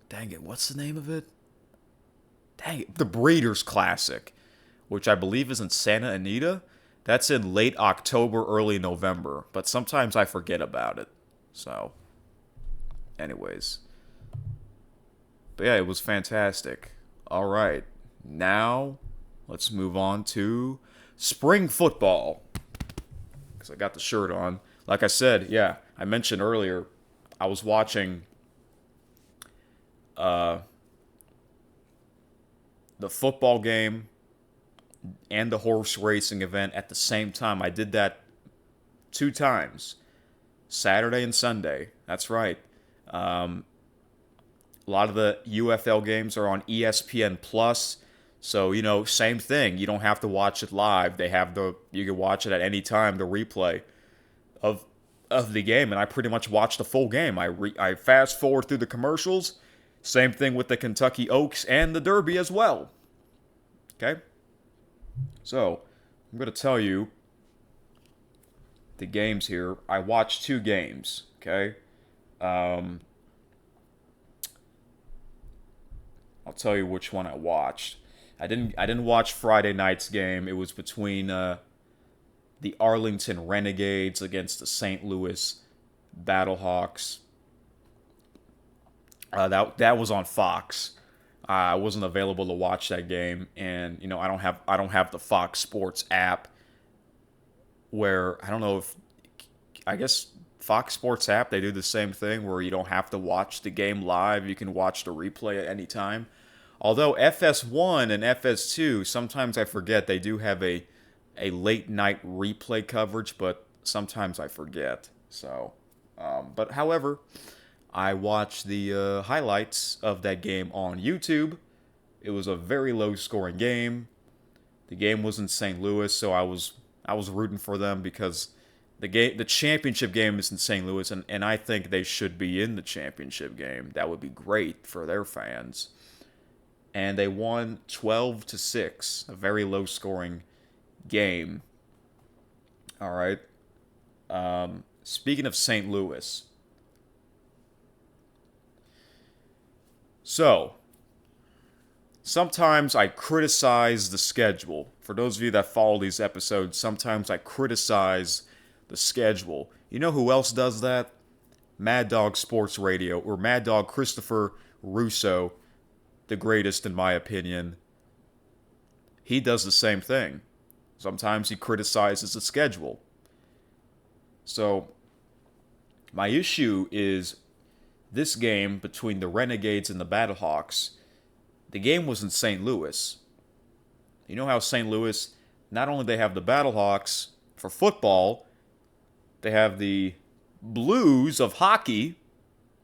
dang it, what's the name of it? Dang it, the Breeders' Classic, which I believe is in Santa Anita. That's in late October, early November, but sometimes I forget about it. So, anyways. But yeah, it was fantastic. All right, now let's move on to spring football. Because I got the shirt on. Like I said, yeah, I mentioned earlier, I was watching the football game and the horse racing event at the same time. I did that 2 times, Saturday and Sunday. That's right. A lot of the UFL games are on ESPN Plus, so same thing. You don't have to watch it live. You can watch it at any time. The replay of the game, and I pretty much watched the full game. I fast forward through the commercials. Same thing with the Kentucky Oaks and the Derby as well. Okay? So, I'm going to tell you the games here. I watched 2 games. Okay? I'll tell you which one I watched. I didn't watch Friday night's game. It was between the Arlington Renegades against the St. Louis Battlehawks. That was on Fox. I wasn't available to watch that game, and I don't have the Fox Sports app. Where I don't know if I guess Fox Sports app they do the same thing where you don't have to watch the game live. You can watch the replay at any time. Although FS1 and FS2 sometimes I forget they do have a late night replay coverage, but sometimes I forget. So, but however. I watched the highlights of that game on YouTube. It was a very low-scoring game. The game was in St. Louis, so I was rooting for them because the championship game is in St. Louis, and I think they should be in the championship game. That would be great for their fans. And they won 12-6, a very low-scoring game. All right. Speaking of St. Louis. So, sometimes I criticize the schedule. For those of you that follow these episodes, sometimes I criticize the schedule. You know who else does that? Mad Dog Sports Radio, or Mad Dog Christopher Russo, the greatest in my opinion. He does the same thing. Sometimes he criticizes the schedule. So, my issue is this game between the Renegades and the Battlehawks. The game was in St. Louis. You know how St. Louis, not only they have the Battlehawks for football, they have the Blues of hockey,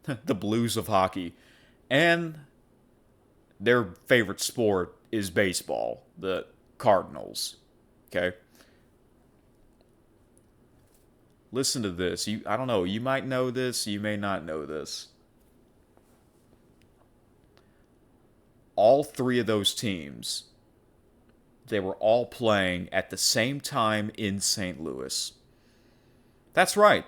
the Blues of hockey, and their favorite sport is baseball, the Cardinals. Okay? Listen to this. I don't know, you might know this, you may not know this. All 3 of those teams, they were all playing at the same time in St. Louis. That's right.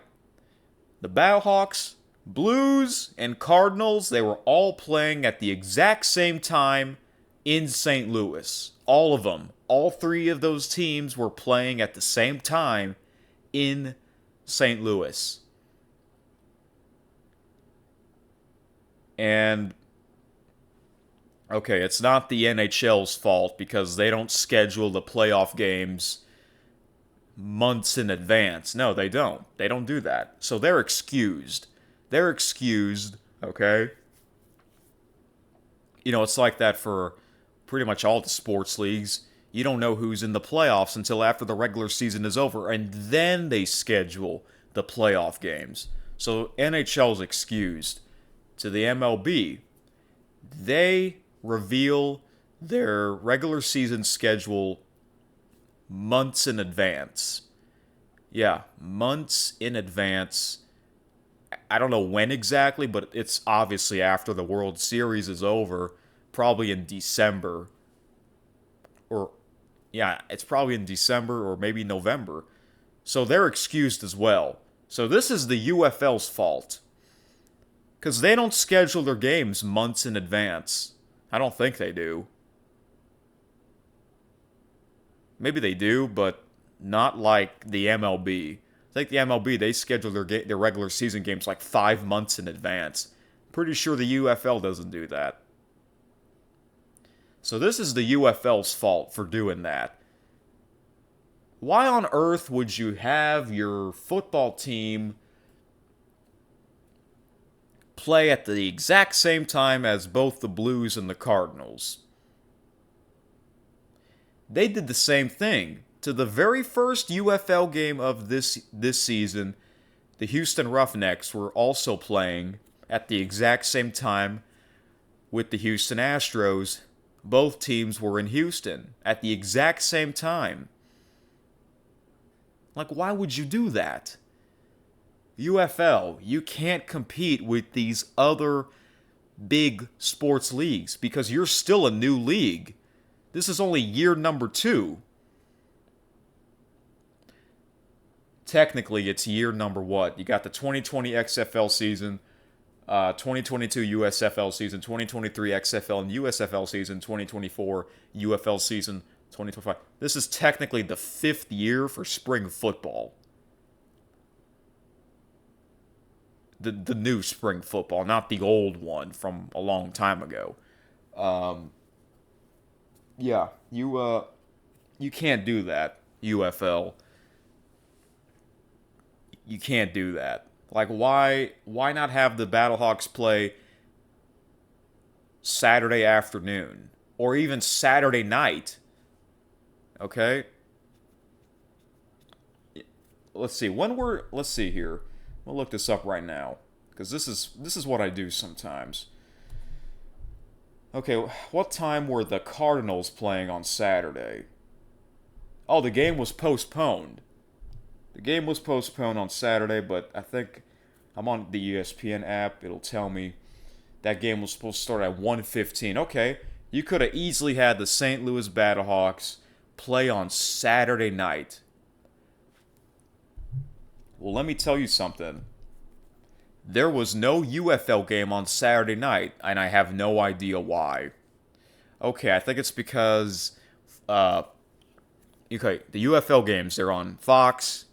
The Battlehawks Blues and Cardinals, they were all playing at the exact same time in St. Louis. All of them. All three of those teams were playing at the same time in St. Louis. And, okay, it's not the NHL's fault because they don't schedule the playoff games months in advance. No, they don't. They don't do that. So they're excused. They're excused, okay? You know, it's like that for pretty much all the sports leagues. You don't know who's in the playoffs until after the regular season is over, and then they schedule the playoff games. So NHL's excused. To the MLB, they reveal their regular season schedule months in advance. Yeah, months in advance. I don't know when exactly, but it's obviously after the World Series is over, probably in December. Or, yeah, it's probably in December or maybe November. So they're excused as well. So this is the UFL's fault. Because they don't schedule their games months in advance. I don't think they do. Maybe they do, but not like the MLB. I think the MLB, they schedule their regular season games like 5 months in advance. Pretty sure the UFL doesn't do that. So this is the UFL's fault for doing that. Why on earth would you have your football team play at the exact same time as both the Blues and the Cardinals? They did the same thing. To the very first UFL game of this season, the Houston Roughnecks were also playing at the exact same time with the Houston Astros. Both teams were in Houston at the exact same time. Like, why would you do that? UFL, you can't compete with these other big sports leagues because you're still a new league. This is only year number 2. Technically, it's year number what? You got the 2020 XFL season, 2022 USFL season, 2023 XFL and USFL season, 2024 UFL season, 2025. This is technically the 5th year for spring football. The new spring football, not the old one from a long time ago. Yeah, you can't do that, UFL. You can't do that. Like, why not have the Battlehawks play Saturday afternoon or even Saturday night? Okay? Let's see. Let's see here. We'll look this up right now because this is what I do sometimes. Okay, what time were the Cardinals playing on Saturday? Oh, the game was postponed. The game was postponed on Saturday, but I think I'm on the ESPN app. It'll tell me that game was supposed to start at 1:15. Okay, you could have easily had the St. Louis Battlehawks play on Saturday night. Well, let me tell you something. There was no UFL game on Saturday night, and I have no idea why. Okay, I think it's because, the UFL games, they're on Fox,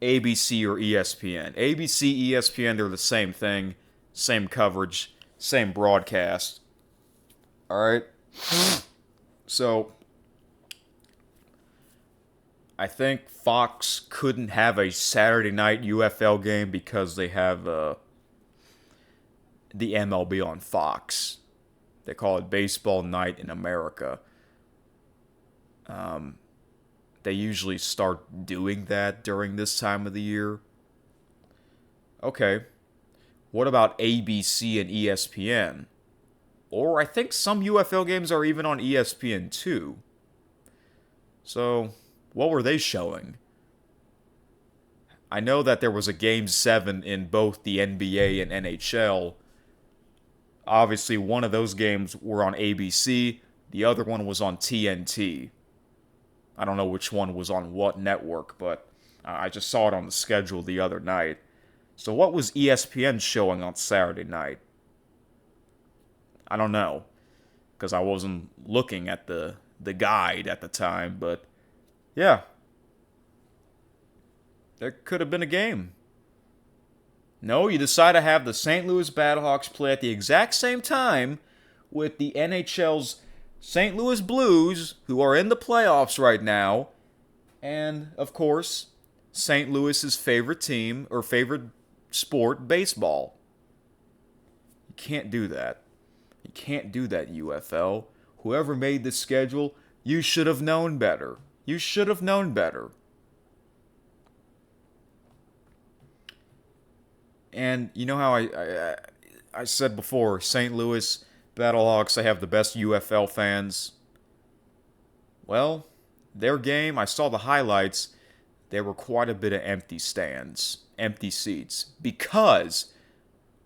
ABC, or ESPN. ABC, ESPN, they're the same thing, same coverage, same broadcast. Alright? So, I think Fox couldn't have a Saturday night UFL game because they have the MLB on Fox. They call it Baseball Night in America. They usually start doing that during this time of the year. Okay. What about ABC and ESPN? Or I think some UFL games are even on ESPN too. So, what were they showing? I know that there was a Game 7 in both the NBA and NHL. Obviously, one of those games were on ABC. The other one was on TNT. I don't know which one was on what network, but I just saw it on the schedule the other night. So what was ESPN showing on Saturday night? I don't know, because I wasn't looking at the guide at the time, but yeah, there could have been a game. No, you decide to have the St. Louis Battlehawks play at the exact same time with the NHL's St. Louis Blues, who are in the playoffs right now, and, of course, St. Louis's favorite team, or favorite sport, baseball. You can't do that. You can't do that, UFL. Whoever made this schedule, you should have known better. You should have known better. And you know how I said before, St. Louis Battlehawks, they have the best UFL fans. Well, their game, I saw the highlights. There were quite a bit of empty stands, empty seats, because,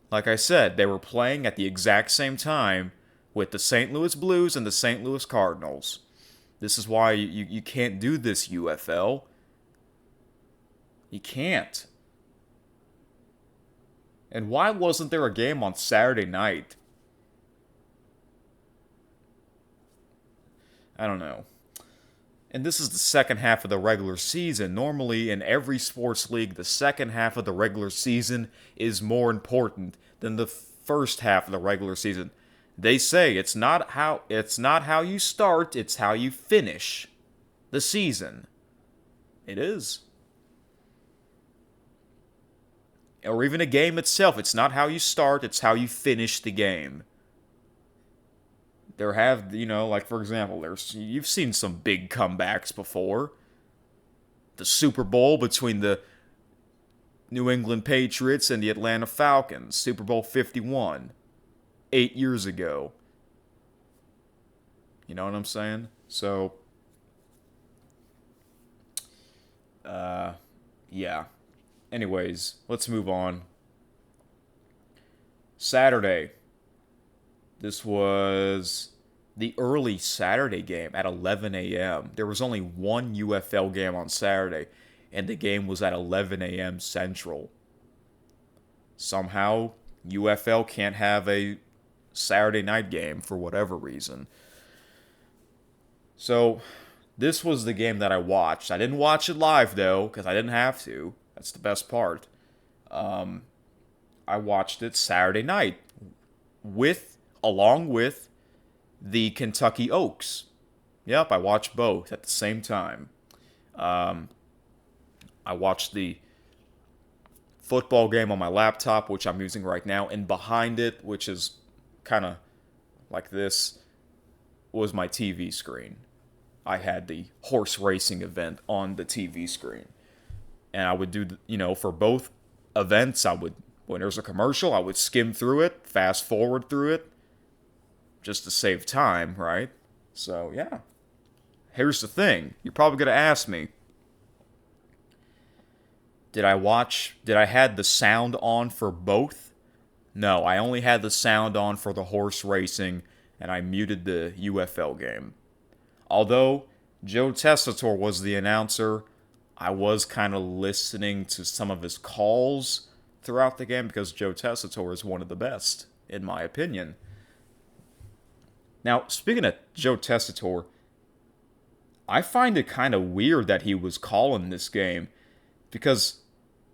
like I said, they were playing at the exact same time with the St. Louis Blues and the St. Louis Cardinals. This is why you can't do this, UFL. You can't. And why wasn't there a game on Saturday night? I don't know. And this is the second half of the regular season. Normally, in every sports league, the second half of the regular season is more important than the first half of the regular season. They say it's not how you start, it's how you finish the season. It is. Or even a game itself, it's not how you start, it's how you finish the game. There have, like for example, you've seen some big comebacks before. The Super Bowl between the New England Patriots and the Atlanta Falcons, Super Bowl 51, 8 years ago. You know what I'm saying? So, yeah. Anyways, let's move on. Saturday. This was the early Saturday game at 11 a.m. There was only one UFL game on Saturday, and the game was at 11 a.m. Central. Somehow, UFL can't have a Saturday night game for whatever reason. So, this was the game that I watched. I didn't watch it live, though, because I didn't have to. That's the best part. I watched it Saturday night along with the Kentucky Oaks. Yep, I watched both at the same time. I watched the football game on my laptop, which I'm using right now, and behind it, which is kind of like this, was my TV screen. I had the horse racing event on the TV screen. And I would do, for both events, when there's a commercial, I would skim through it, fast forward through it, just to save time, right? So, yeah. Here's the thing. You're probably going to ask me, did I had the sound on for both? No, I only had the sound on for the horse racing, and I muted the UFL game. Although Joe Tessitore was the announcer, I was kind of listening to some of his calls throughout the game because Joe Tessitore is one of the best, in my opinion. Now, speaking of Joe Tessitore, I find it kind of weird that he was calling this game because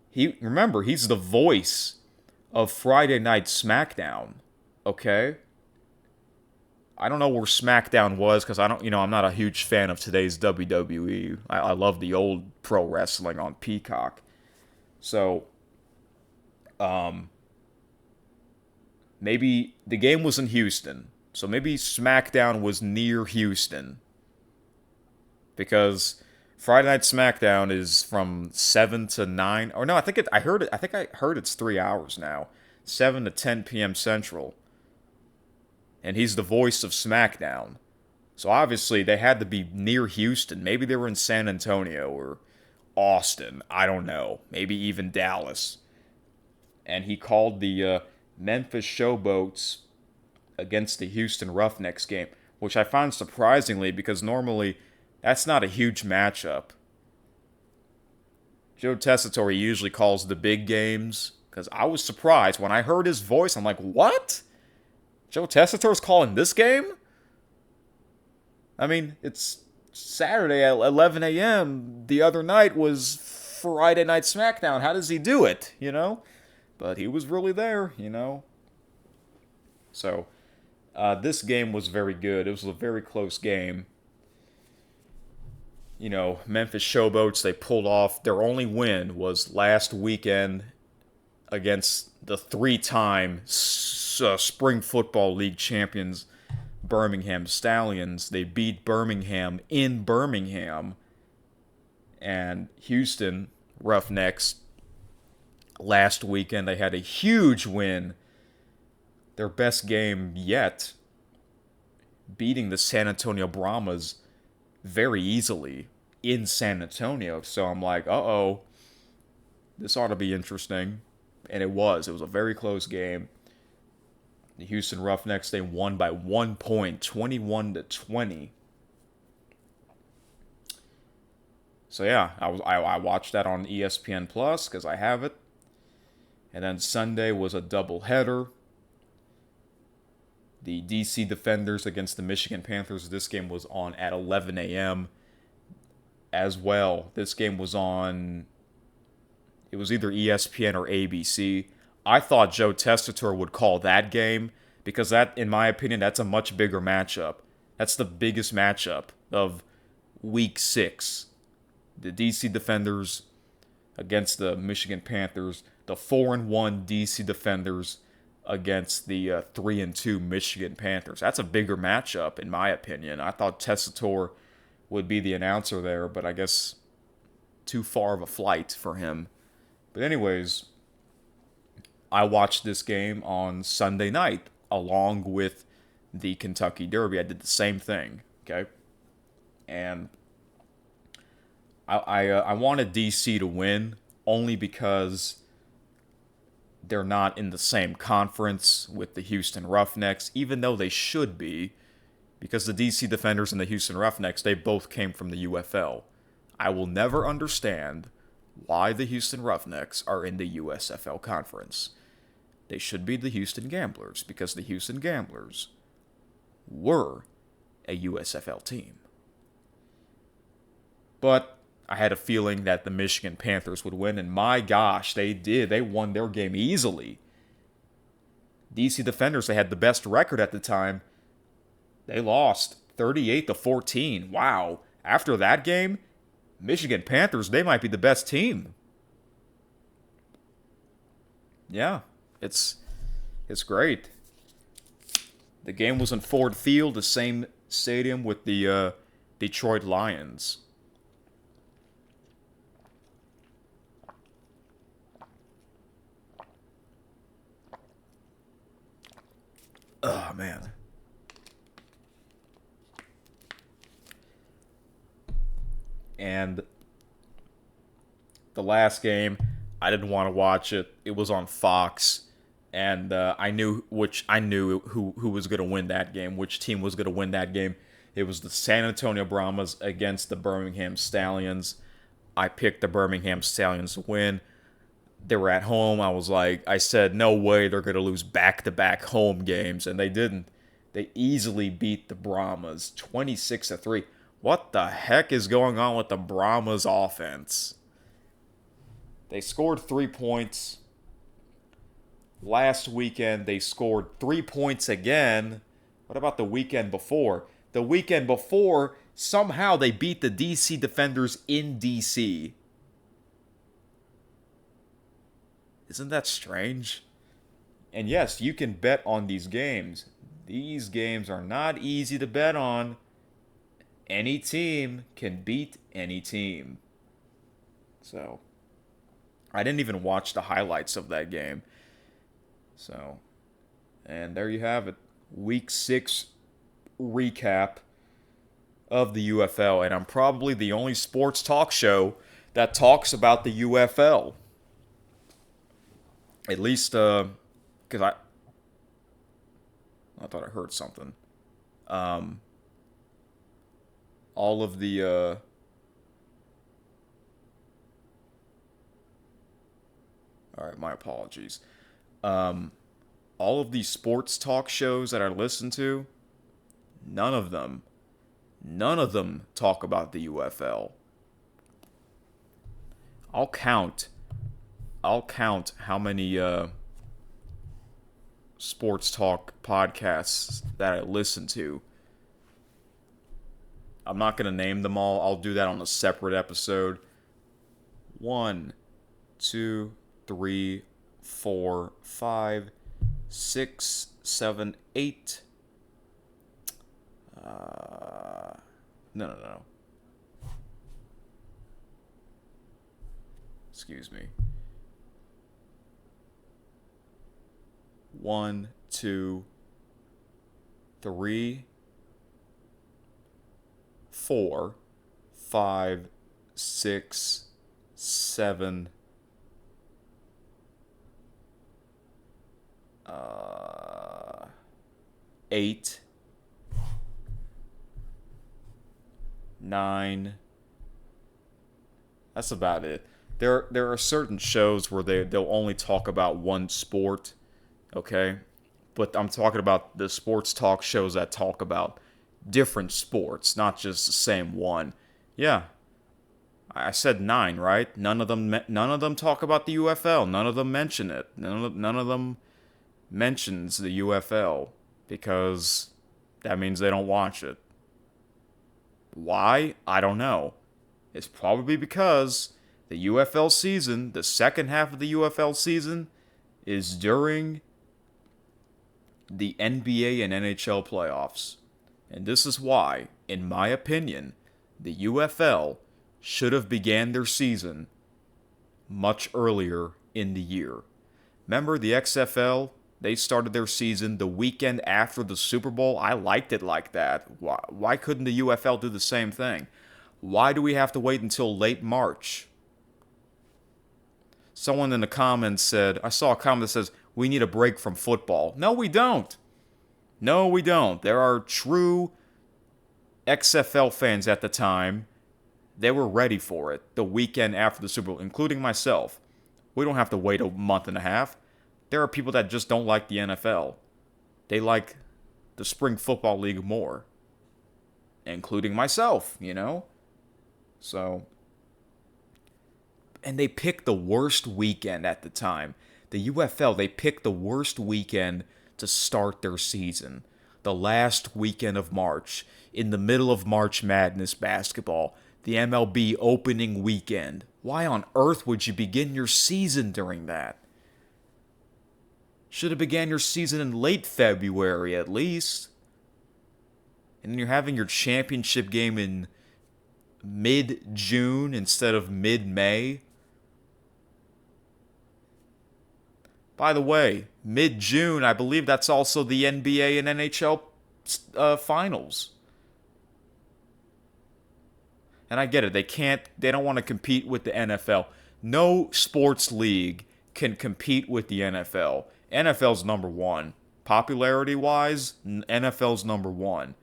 he's the voice of Friday Night SmackDown, okay? I don't know where SmackDown was because I'm not a huge fan of today's WWE. I love the old pro wrestling on Peacock. So, maybe the game was in Houston. So maybe SmackDown was near Houston. Because Friday Night SmackDown is from 7 to 9. Or no, I think I heard it's 3 hours now. 7 to 10 p.m. Central. And he's the voice of SmackDown. So obviously they had to be near Houston. Maybe they were in San Antonio or Austin. I don't know. Maybe even Dallas. And he called the Memphis Showboats against the Houston Roughnecks game, which I found surprisingly because normally that's not a huge matchup. Joe Tessitore usually calls the big games because I was surprised when I heard his voice. I'm like, what? Joe Tessitore's calling this game? I mean, it's Saturday at 11 a.m. The other night was Friday Night SmackDown. How does he do it, But he was really there, So, this game was very good. It was a very close game. Memphis Showboats, they pulled off. Their only win was last weekend against the three-time Spring Football League champions, Birmingham Stallions. They beat Birmingham in Birmingham. And Houston Roughnecks, last weekend, they had a huge win. Their best game yet, beating the San Antonio Brahmas very easily in San Antonio. So I'm like, uh-oh, this ought to be interesting. And it was. It was a very close game. The Houston Roughnecks, they won by 1 point, 21-20. So yeah, I watched that on ESPN Plus because I have it. And then Sunday was a doubleheader. The DC Defenders against the Michigan Panthers. This game was on at 11 a.m. as well. This game was on, it was either ESPN or ABC. I thought Joe Tessitore would call that game because that, in my opinion, that's a much bigger matchup. That's the biggest matchup of Week 6. The DC Defenders against the Michigan Panthers. The 4-1 DC Defenders against the 3-2 Michigan Panthers. That's a bigger matchup, in my opinion. I thought Tessitore would be the announcer there, but I guess too far of a flight for him. But anyways, I watched this game on Sunday night along with the Kentucky Derby. I did the same thing, okay? And I wanted DC to win only because they're not in the same conference with the Houston Roughnecks, even though they should be, because the DC Defenders and the Houston Roughnecks, they both came from the UFL. I will never understand why the Houston Roughnecks are in the USFL conference. They should be the Houston Gamblers, because the Houston Gamblers were a USFL team. But I had a feeling that the Michigan Panthers would win, and my gosh, they did. They won their game easily. DC Defenders, they had the best record at the time. They lost 38-14. Wow. After that game, Michigan Panthers, they might be the best team. Yeah, it's great. The game was in Ford Field, the same stadium with the Detroit Lions. Oh, man. And the last game, I didn't want to watch it. It was on Fox, and I knew who was going to win that game, which team was going to win that game. It was the San Antonio Brahmas against the Birmingham Stallions. I picked the Birmingham Stallions to win. They were at home. I said, no way they're going to lose back-to-back home games, and they didn't. They easily beat the Brahmas, 26-3. What the heck is going on with the Brahmas offense? They scored 3 points. Last weekend, they scored 3 points again. What about the weekend before? The weekend before, somehow they beat the DC Defenders in DC. Isn't that strange? And yes, you can bet on these games. These games are not easy to bet on. Any team can beat any team. So, I didn't even watch the highlights of that game. So, and there you have it. Week 6 recap of the UFL. And I'm probably the only sports talk show that talks about the UFL. At least, because I thought I heard something. All of the, All right, my apologies. All of these sports talk shows that I listen to, none of them, none of them talk about the UFL. I'll count. I'll count how many sports talk podcasts that I listen to. I'm not going to name them all. I'll do that on a separate episode. 1, 2, 3, 4, 5, 6, 7, 8. No. Excuse me. 1, 2, 3, 4, 5, 6, 7, 8, 9. That's about it. There are certain shows where they'll only talk about one sport, okay? But I'm talking about the sports talk shows that talk about different sports, not just the same one. Yeah, I said 9, right? None of them talk about the UFL. None of them mention it. None of them mentions the UFL because that means they don't watch it. Why? I don't know. It's probably because the UFL season, the second half of the UFL season, is during the NBA and NHL playoffs. And this is why, in my opinion, the UFL should have began their season much earlier in the year. Remember the XFL? They started their season the weekend after the Super Bowl. I liked it like that. Why couldn't the UFL do the same thing? Why do we have to wait until late March? Someone in the comments said, I saw a comment that says, we need a break from football. No, we don't. No, we don't. There are true XFL fans at the time. They were ready for it the weekend after the Super Bowl, including myself. We don't have to wait a month and a half. There are people that just don't like the NFL. They like the Spring Football League more. Including myself, you know? So, and they picked the worst weekend at the time. The UFL, they picked the worst weekend to start their season. The last weekend of March, in the middle of March Madness basketball, the MLB opening weekend. Why on earth would you begin your season during that? Should have began your season in late February at least. And then you're having your championship game in mid-June instead of mid-May. By the way, mid-June, I believe that's also the NBA and NHL finals. And I get it, they don't want to compete with the NFL. No sports league can compete with the NFL. NFL's number one. Popularity-wise, NFL's number one.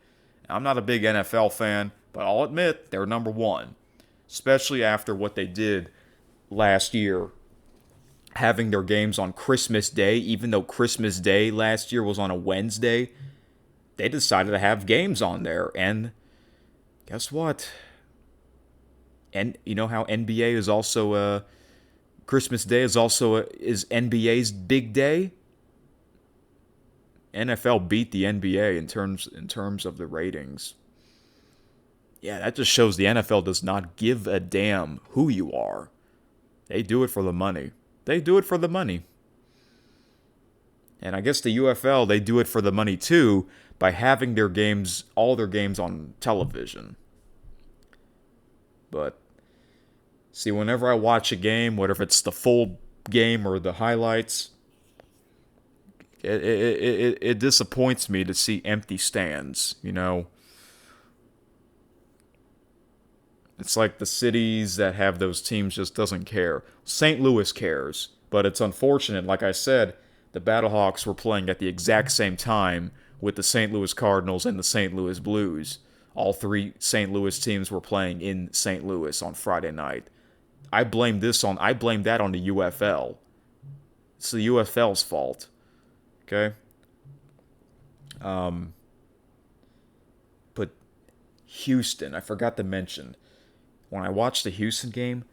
I'm not a big NFL fan, but I'll admit they're number one. Especially after what they did last year, having their games on Christmas Day, even though Christmas Day last year was on a Wednesday, they decided to have games on there. And guess what? And you know how NBA is also Christmas Day is also is NBA's big day? NFL beat the NBA in terms of the ratings. Yeah, that just shows the NFL does not give a damn who you are. They do it for the money. They do it for the money. And I guess the UFL, they do it for the money too by having their games, all their games on television. But see, whenever I watch a game, whether it's the full game or the highlights, it disappoints me to see empty stands, you know. It's like the cities that have those teams just doesn't care. St. Louis cares, but it's unfortunate. Like I said, the Battlehawks were playing at the exact same time with the St. Louis Cardinals and the St. Louis Blues. All three St. Louis teams were playing in St. Louis on Friday night. I blame that on the UFL. It's the UFL's fault. Okay? But Houston, I forgot to mention. When I watched the Houston game,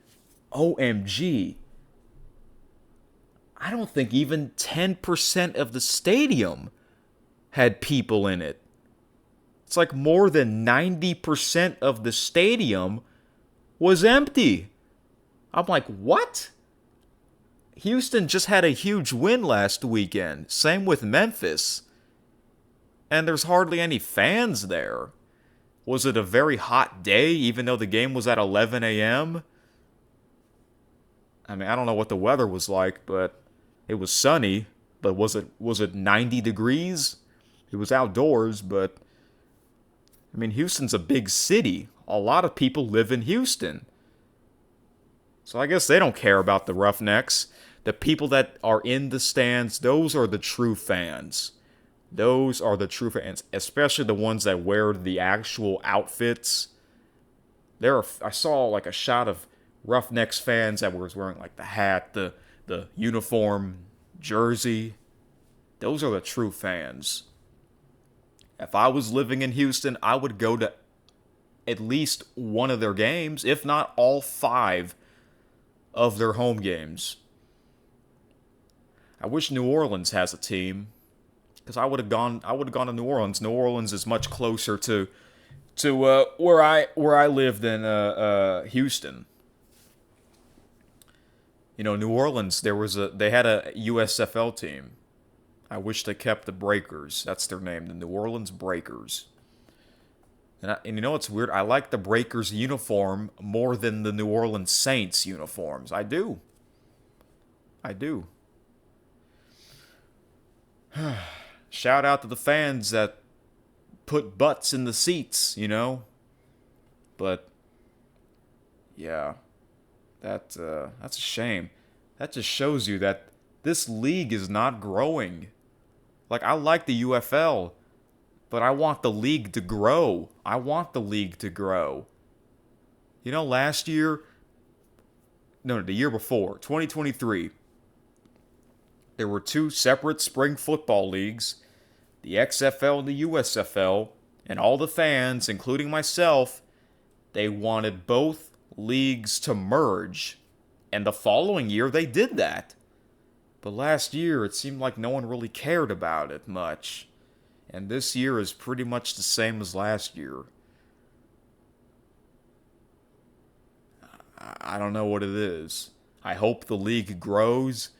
OMG, I don't think even 10% of the stadium had people in it. It's like more than 90% of the stadium was empty. I'm like, what? Houston just had a huge win last weekend. Same with Memphis. And there's hardly any fans there. Was it a very hot day, even though the game was at 11 a.m.? I mean, I don't know what the weather was like, but it was sunny. But was it 90 degrees? It was outdoors, but I mean, Houston's a big city. A lot of people live in Houston. So I guess they don't care about the Roughnecks. The people that are in the stands, those are the true fans. Those are the true fans, especially the ones that wear the actual outfits. I saw like a shot of Roughnecks fans that was wearing like the hat, the uniform, jersey. Those are the true fans. If I was living in Houston, I would go to at least one of their games, if not all 5 of their home games. I wish New Orleans has a team, because I would have gone to New Orleans. New Orleans is much closer to where I live than Houston. You know, New Orleans, they had a USFL team. I wish they kept the Breakers. That's their name, the New Orleans Breakers. And you know what's weird? I like the Breakers uniform more than the New Orleans Saints uniforms. I do. Shout out to the fans that put butts in the seats, you know? But yeah, that's a shame. That just shows you that this league is not growing. Like, I like the UFL, but I want the league to grow. You know, last year, no, the year before, 2023, there were 2 separate spring football leagues, the XFL and the USFL, and all the fans, including myself, they wanted both leagues to merge. And the following year, they did that. But last year, it seemed like no one really cared about it much. And this year is pretty much the same as last year. I don't know what it is. I hope the league grows,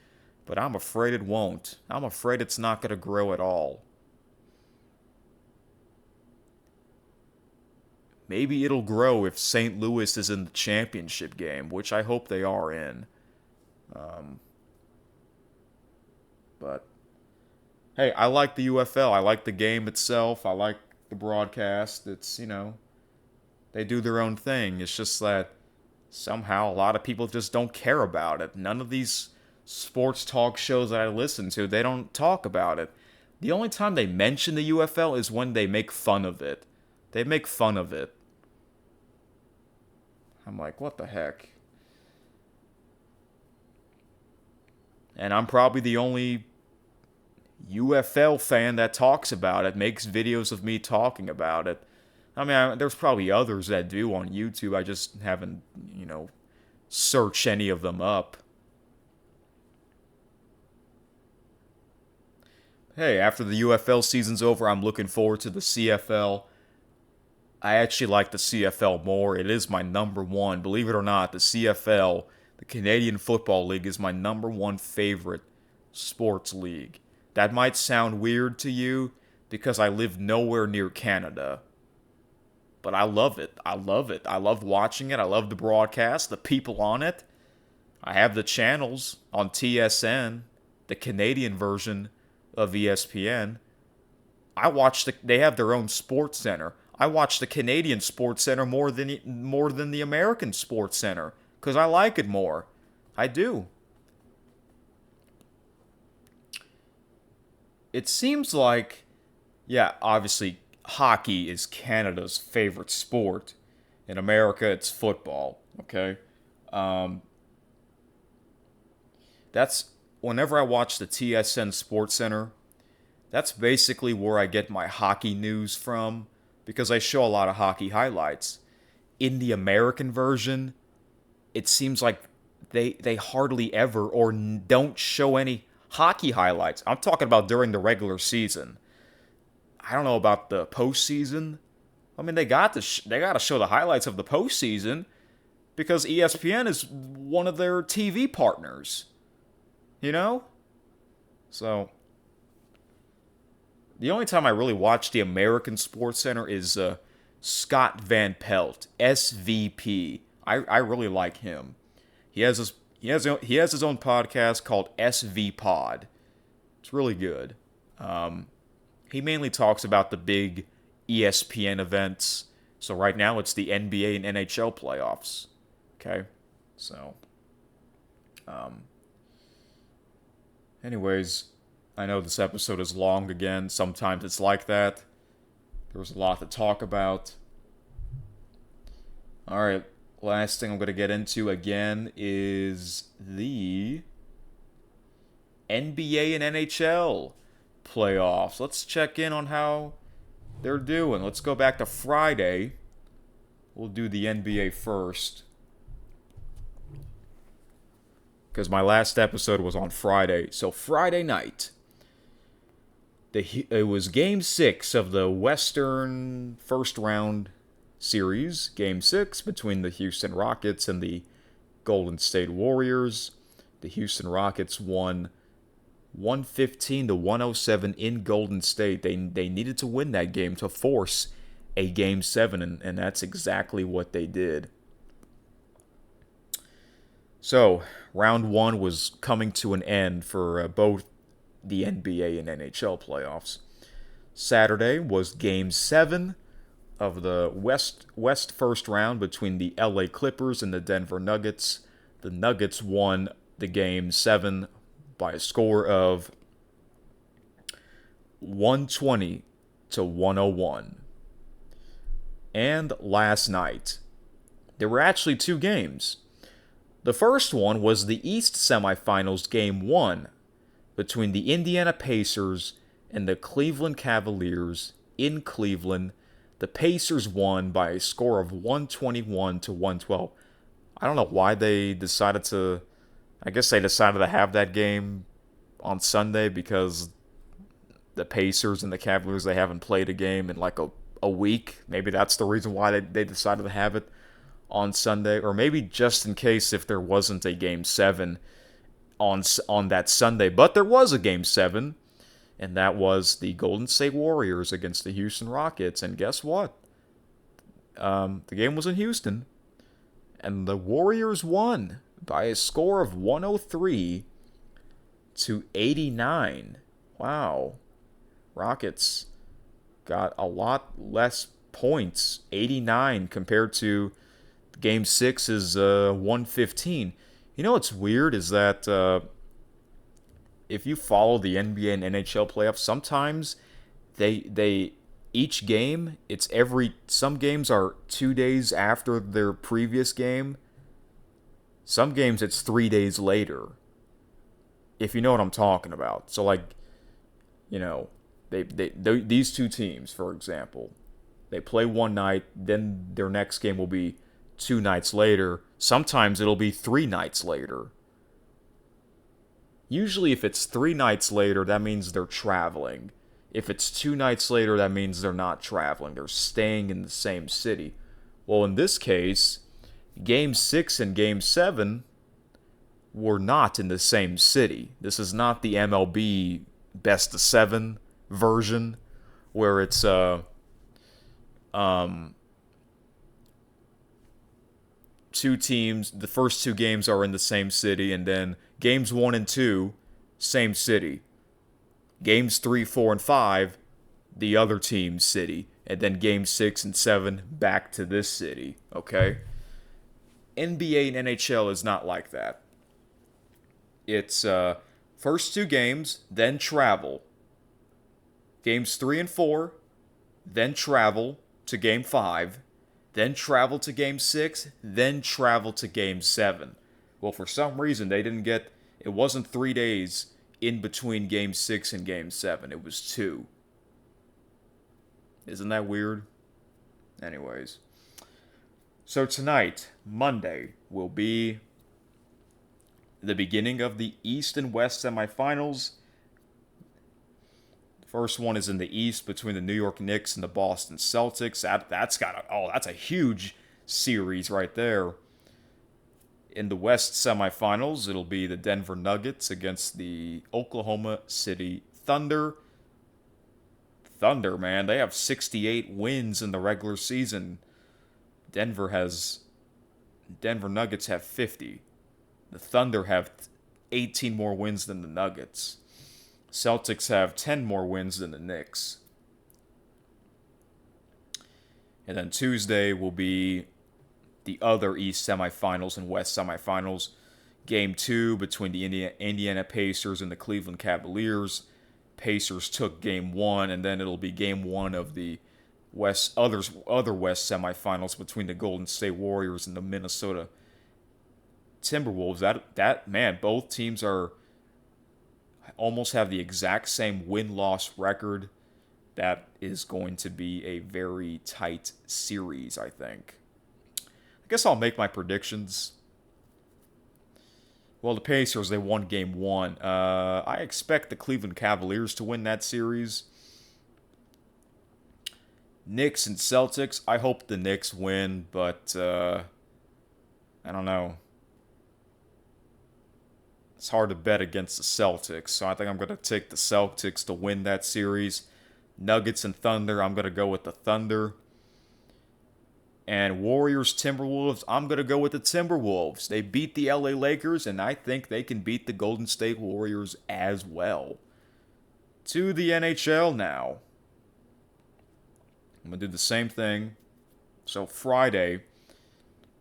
but I'm afraid it won't. I'm afraid it's not going to grow at all. Maybe it'll grow if St. Louis is in the championship game, which I hope they are in. But hey, I like the UFL. I like the game itself. I like the broadcast. It's, you know, they do their own thing. It's just that somehow a lot of people just don't care about it. None of these sports talk shows that I listen to, they don't talk about it. The only time they mention the UFL is when they make fun of it. They make fun of it. I'm like, what the heck? And I'm probably the only UFL fan that talks about it, makes videos of me talking about it. I mean, there's probably others that do on YouTube. I just haven't, you know, searched any of them up. Hey, after the UFL season's over, I'm looking forward to the CFL. I actually like the CFL more. It is my number one. Believe it or not, the CFL, the Canadian Football League, is my number one favorite sports league. That might sound weird to you because I live nowhere near Canada. But I love it. I love watching it. I love the broadcast, the people on it. I have the channels on TSN, the Canadian version of ESPN. They have their own sports center. I watch the Canadian Sports Center more than the American Sports Center because I like it more. I do. It seems like, yeah, obviously hockey is Canada's favorite sport. In America, it's football. Okay, that's whenever I watch the TSN Sports Center, that's basically where I get my hockey news from because I show a lot of hockey highlights. In the American version, it seems like they hardly ever or don't show any hockey highlights. I'm talking about during the regular season. I don't know about the postseason. I mean, they got to show the highlights of the postseason because ESPN is one of their TV partners. You know? So, the only time I really watch the American Sports Center is Scott Van Pelt, SVP. I really like him. He has his own podcast called SV Pod. It's really good. He mainly talks about the big ESPN events. So right now it's the NBA and NHL playoffs. Okay, so anyways, I know this episode is long again. Sometimes it's like that. There was a lot to talk about. All right, last thing I'm going to get into again is the NBA and NHL playoffs. Let's check in on how they're doing. Let's go back to Friday. We'll do the NBA first, because my last episode was on Friday. So Friday night, it was Game 6 of the Western First Round Series. Game 6 between the Houston Rockets and the Golden State Warriors. The Houston Rockets won 115-107 in Golden State. They needed to win that game to force a Game 7, and that's exactly what they did. So, round 1 was coming to an end for both the NBA and NHL playoffs. Saturday was Game 7 of the West First Round between the LA Clippers and the Denver Nuggets. The Nuggets won the Game 7 by a score of 120-101. And last night, there were actually 2 games. The first one was the East semifinals Game 1 between the Indiana Pacers and the Cleveland Cavaliers in Cleveland. The Pacers won by a score of 121-112. I don't know why they decided to... I guess they decided to have that game on Sunday because the Pacers and the Cavaliers, they haven't played a game in like a week. Maybe that's the reason why they decided to have it on Sunday. Or maybe just in case if there wasn't a Game 7 on that Sunday. But there was a Game 7, and that was the Golden State Warriors against the Houston Rockets. And guess what? The game was in Houston, and the Warriors won by a score of 103-89. Wow. Rockets got a lot less points, 89 compared to Game 6's 115. You know what's weird is that if you follow the NBA and NHL playoffs, sometimes they each game, some games are 2 days after their previous game. Some games it's 3 days later. If you know what I'm talking about. So like, you know, these 2 teams, for example, they play one night, then their next game will be 2 nights later. Sometimes it'll be 3 nights later. Usually if it's 3 nights later, that means they're traveling. If it's 2 nights later, that means they're not traveling. They're staying in the same city. Well, in this case, Game 6 and Game 7 were not in the same city. This is not the MLB Best of 7 version, where it's two teams, the first 2 games are in the same city, and then games 1 and 2, same city. Games 3, 4, and 5, the other team's city. And then games 6 and 7, back to this city, okay? NBA and NHL is not like that. It's first 2 games, then travel. Games 3 and 4, then travel to Game 5, then travel to Game 6, then travel to Game 7. Well, for some reason, they didn't get It wasn't 3 days in between Game 6 and Game 7. It was 2. Isn't that weird? Anyways. So tonight, Monday, will be the beginning of the East and West semifinals. The first one is in the East between the New York Knicks and the Boston Celtics. That's a huge series right there. In the West semifinals, it'll be the Denver Nuggets against the Oklahoma City Thunder. Thunder, man, they have 68 wins in the regular season. Denver Nuggets have 50. The Thunder have 18 more wins than the Nuggets. Celtics have 10 more wins than the Knicks. And then Tuesday will be the other East semifinals and West semifinals. Game 2 between the Indiana Pacers and the Cleveland Cavaliers. Pacers took Game 1, and then it'll be Game 1 of the other West semifinals between the Golden State Warriors and the Minnesota Timberwolves. Man, both teams almost have the exact same win-loss record. That is going to be a very tight series, I think. I guess I'll make my predictions. Well, the Pacers, they won Game 1. I expect the Cleveland Cavaliers to win that series. Knicks and Celtics, I hope the Knicks win, but I don't know. It's hard to bet against the Celtics, so I think I'm going to take the Celtics to win that series. Nuggets and Thunder, I'm going to go with the Thunder. And Warriors, Timberwolves, I'm going to go with the Timberwolves. They beat the LA Lakers, and I think they can beat the Golden State Warriors as well. To the NHL now. I'm going to do the same thing. So Friday,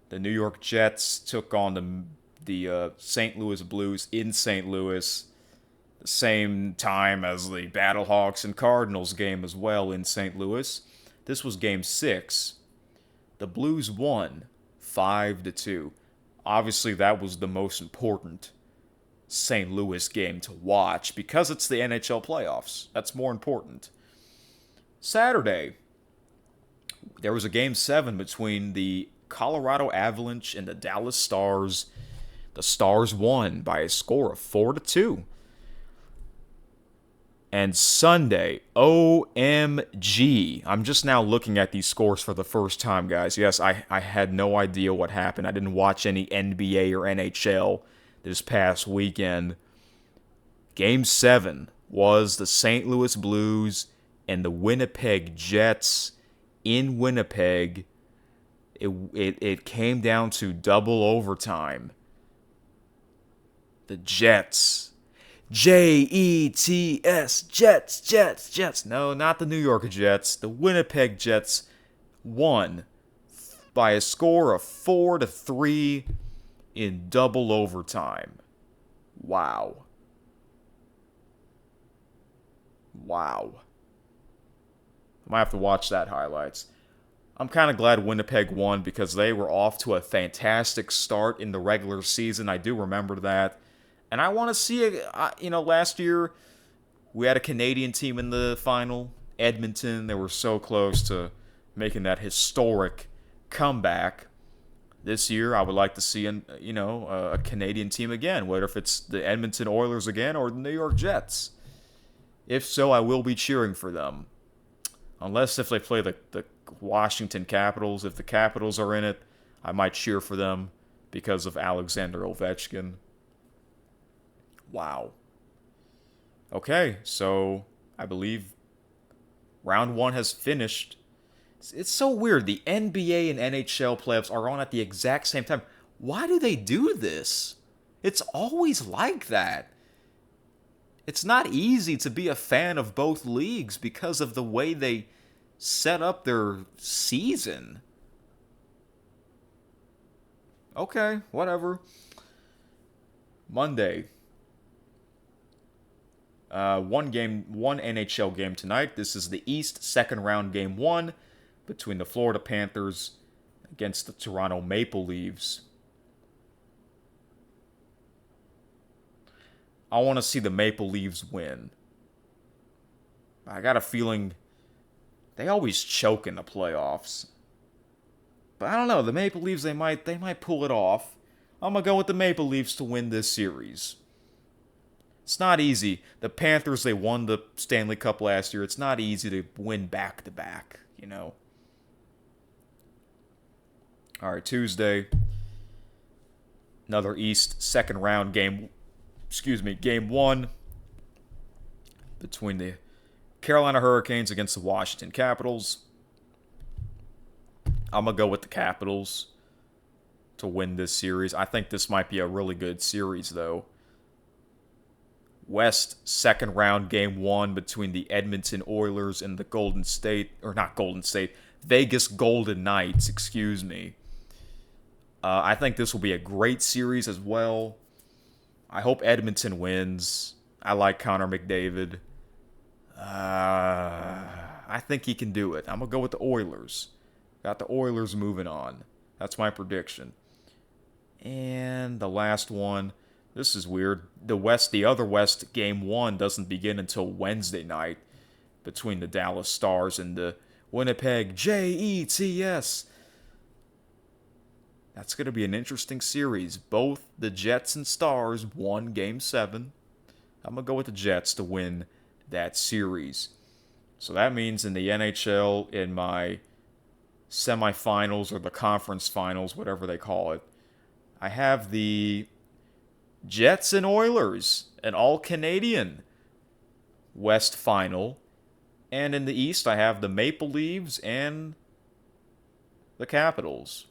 the New York Jets took on the St. Louis Blues in St. Louis. The same time as the Battlehawks and Cardinals game as well in St. Louis. This was Game 6. The Blues won 5-2. Obviously, that was the most important St. Louis game to watch because it's the NHL playoffs. That's more important. Saturday, there was a Game 7 between the Colorado Avalanche and the Dallas Stars. The Stars won by a score of 4-2. And Sunday, OMG. I'm just now looking at these scores for the first time, guys. Yes, I had no idea what happened. I didn't watch any NBA or NHL this past weekend. Game 7 was the St. Louis Blues and the Winnipeg Jets in Winnipeg. It came down to double overtime. The Jets. Jets, Jets. No, not the New York Jets. The Winnipeg Jets won by a score of 4-3 in double overtime. Wow. I might have to watch that highlights. I'm kind of glad Winnipeg won because they were off to a fantastic start in the regular season. I do remember that. And I want to see it. Last year we had a Canadian team in the final, Edmonton. They were so close to making that historic comeback. This year, I would like to see a Canadian team again, whether if it's the Edmonton Oilers again or the New York Jets. If so, I will be cheering for them. Unless if they play the Washington Capitals. If the Capitals are in it, I might cheer for them because of Alexander Ovechkin. Wow. Okay, so I believe round 1 has finished. It's so weird. The NBA and NHL playoffs are on at the exact same time. Why do they do this? It's always like that. It's not easy to be a fan of both leagues because of the way they set up their season. Okay, whatever. Monday. One NHL game tonight. This is the East second round Game 1 between the Florida Panthers against the Toronto Maple Leafs. I want to see the Maple Leafs win. I got a feeling they always choke in the playoffs. But I don't know, the Maple Leafs, they might pull it off. I'm going to go with the Maple Leafs to win this series. It's not easy. The Panthers, they won the Stanley Cup last year. It's not easy to win back-to-back, you know. All right, Tuesday. Another East second round game one between the Carolina Hurricanes against the Washington Capitals. I'm going to go with the Capitals to win this series. I think this might be a really good series, though. West second round game one between the Edmonton Oilers and the Vegas Golden Knights, excuse me. I think this will be a great series as well. I hope Edmonton wins. I like Connor McDavid. I think he can do it. I'm going to go with the Oilers. Got the Oilers moving on. That's my prediction. And the last one. This is weird. The other West game one doesn't begin until Wednesday night between the Dallas Stars and the Winnipeg Jets. That's going to be an interesting series. Both the Jets and Stars won Game 7. I'm going to go with the Jets to win that series. So that means in the NHL, in my semifinals or the conference finals, whatever they call it, I have the Jets and Oilers, an all-Canadian West final. And in the East, I have the Maple Leafs and the Capitals.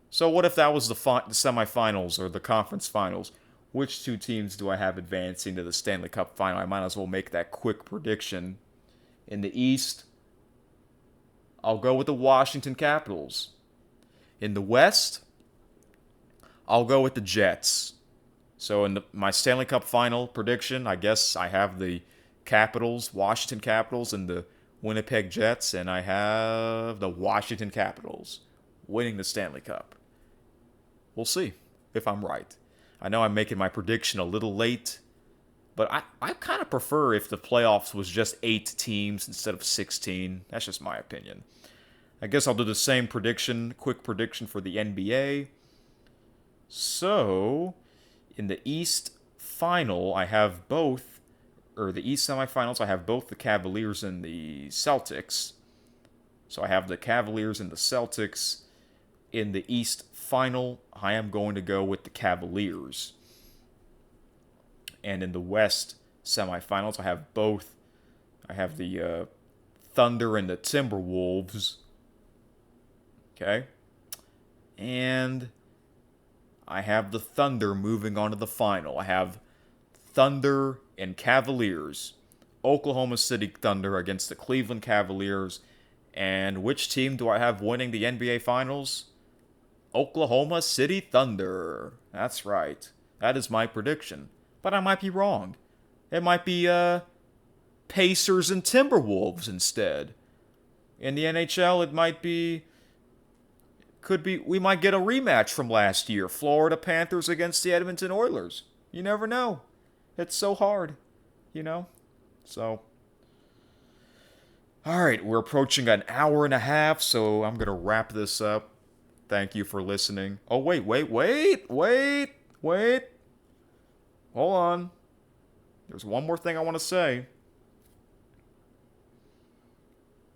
So what if that was the semifinals or the conference finals? Which two teams do I have advancing to the Stanley Cup Final? I might as well make that quick prediction. In the East, I'll go with the Washington Capitals. In the West, I'll go with the Jets. So in my Stanley Cup Final prediction, I guess I have the Washington Capitals, and the Winnipeg Jets, and I have the Washington Capitals winning the Stanley Cup. We'll see if I'm right. I know I'm making my prediction a little late, but I kind of prefer if the playoffs was just 8 teams instead of 16. That's just my opinion. I guess I'll do the same quick prediction for the NBA. So, in the East final, I have both, or the East semifinals, I have both the Cavaliers and the Celtics. So I have the Cavaliers and the Celtics. In the East final, I am going to go with the Cavaliers. And in the West semifinals, I have both. I have the Thunder and the Timberwolves. Okay. And I have the Thunder moving on to the final. I have Thunder and Cavaliers. Oklahoma City Thunder against the Cleveland Cavaliers. And which team do I have winning the NBA Finals? Oklahoma City Thunder. That's right. That is my prediction. But I might be wrong. It might be Pacers and Timberwolves instead. In the NHL, it might be... we might get a rematch from last year. Florida Panthers against the Edmonton Oilers. You never know. It's so hard, you know? So, all right, we're approaching an hour and a half, so I'm going to wrap this up. Thank you for listening. Oh, wait. Hold on. There's one more thing I want to say.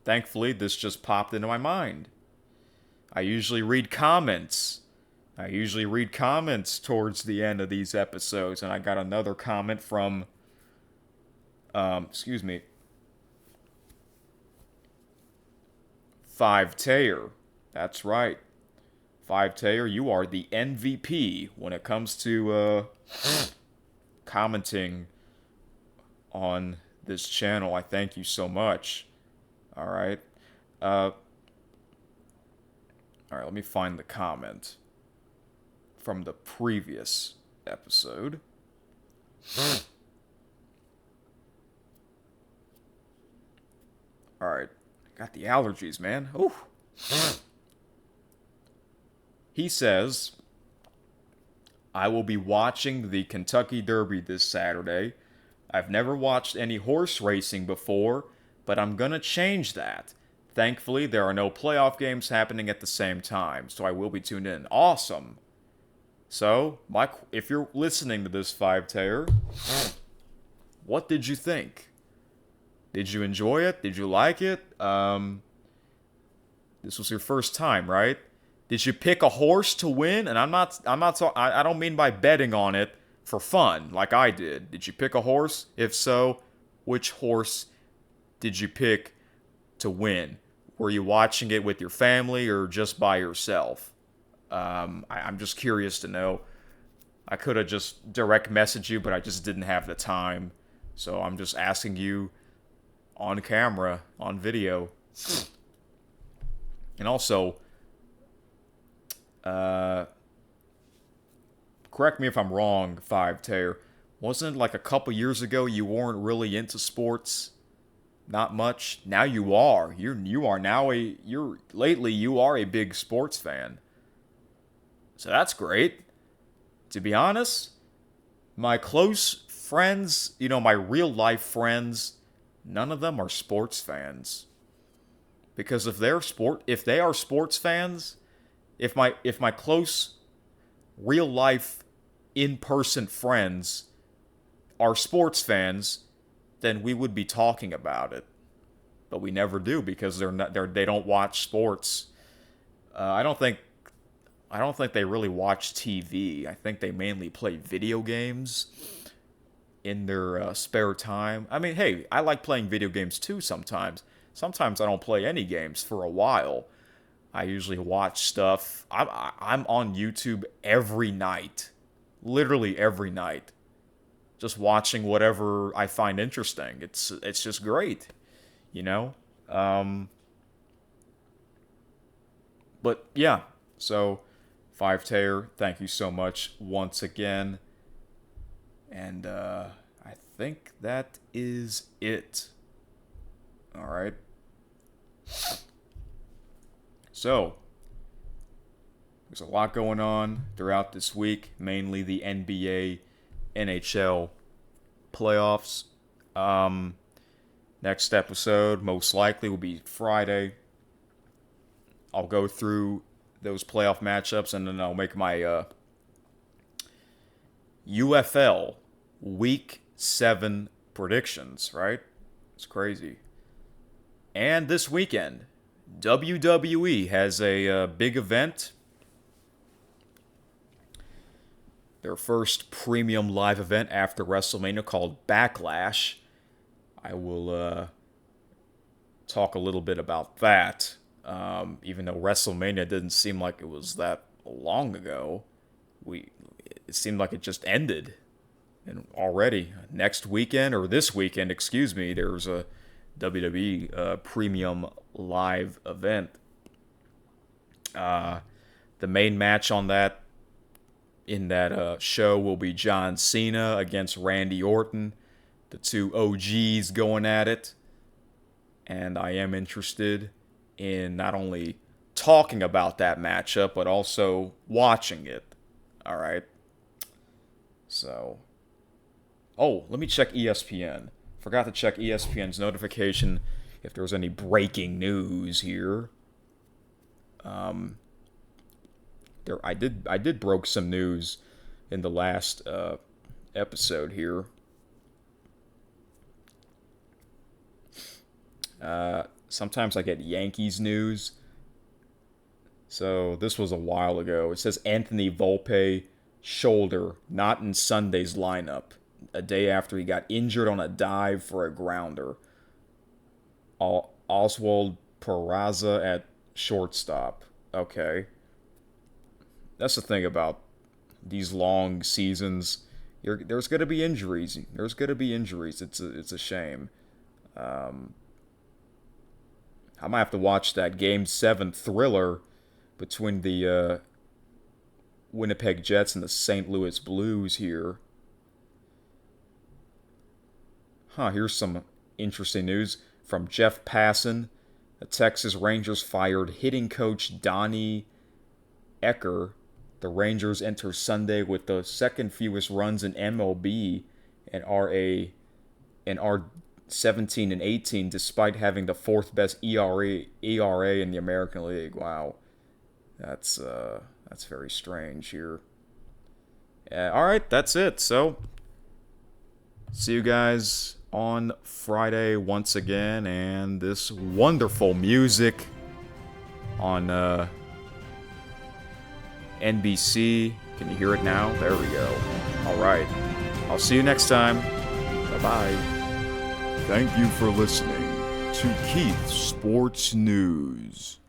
Thankfully, this just popped into my mind. I usually read comments towards the end of these episodes, and I got another comment from, Five Tayer. That's right. Five Tayer, you are the MVP when it comes to commenting on this channel. I thank you so much. All right. All right, let me find the comment from the previous episode. All right. Got the allergies, man. Ooh. He says, I will be watching the Kentucky Derby this Saturday. I've never watched any horse racing before, but I'm going to change that. Thankfully, there are no playoff games happening at the same time, so I will be tuned in. Awesome. So, if you're listening to this 5-tayer, what did you think? Did you enjoy it? Did you like it? This was your first time, right? Did you pick a horse to win? And I don't mean by betting on it for fun, like I did. Did you pick a horse? If so, which horse did you pick to win? Were you watching it with your family or just by yourself? I'm just curious to know. I could have just direct messaged you, but I just didn't have the time. So I'm just asking you on camera, on video. And also, correct me if I'm wrong, 5-tayer. Wasn't it like a couple years ago you weren't really into sports? Not much. Now you are. You are now lately you are a big sports fan. So that's great. To be honest, my close friends, my real life friends, none of them are sports fans. Because if they are sports fans, if my close real life in-person friends are sports fans, then we would be talking about it. But we never do because they don't watch sports. I don't think they really watch TV. I think they mainly play video games in their spare time. I mean, hey, I like playing video games too sometimes. Sometimes I don't play any games for a while. I usually watch stuff. I'm on YouTube every night. Literally every night. Just watching whatever I find interesting. It's just great, But yeah, so 5-tayer, thank you so much once again. And I think that is it. All right. So, there's a lot going on throughout this week, mainly the NBA, NHL playoffs. Next episode, most likely, will be Friday. I'll go through those playoff matchups, and then I'll make my UFL Week 7 predictions, right? It's crazy. And this weekend, WWE has a big event. Their first premium live event after WrestleMania called Backlash. I will talk a little bit about that. Even though WrestleMania didn't seem like it was that long ago, it seemed like it just ended. And already, this weekend, there's a WWE premium live event. The main match in that show will be John Cena against Randy Orton, the two OGs going at it. And I am interested in not only talking about that matchup, but also watching it. All right. So, let me check ESPN. Forgot to check ESPN's notification if there was any breaking news here. I did broke some news in the last episode here. Sometimes I get Yankees news. So this was a while ago. It says Anthony Volpe, shoulder, not in Sunday's lineup. A day after he got injured on a dive for a grounder. Oswald Peraza at shortstop. Okay. That's the thing about these long seasons. There's going to be injuries. It's a shame. I might have to watch that Game 7 thriller between the Winnipeg Jets and the St. Louis Blues here. Here's some interesting news from Jeff Passan. The Texas Rangers fired hitting coach Donnie Ecker The Rangers enter Sunday with the second fewest runs in MLB and are 17 and 18 despite having the fourth best ERA in the American League. Wow. That's very strange here. All right, that's it. So, see you guys on Friday once again, and this wonderful music on NBC. Can you hear it now? There we go. All right. I'll see you next time. Bye-bye. Thank you for listening to Keith's Sports News.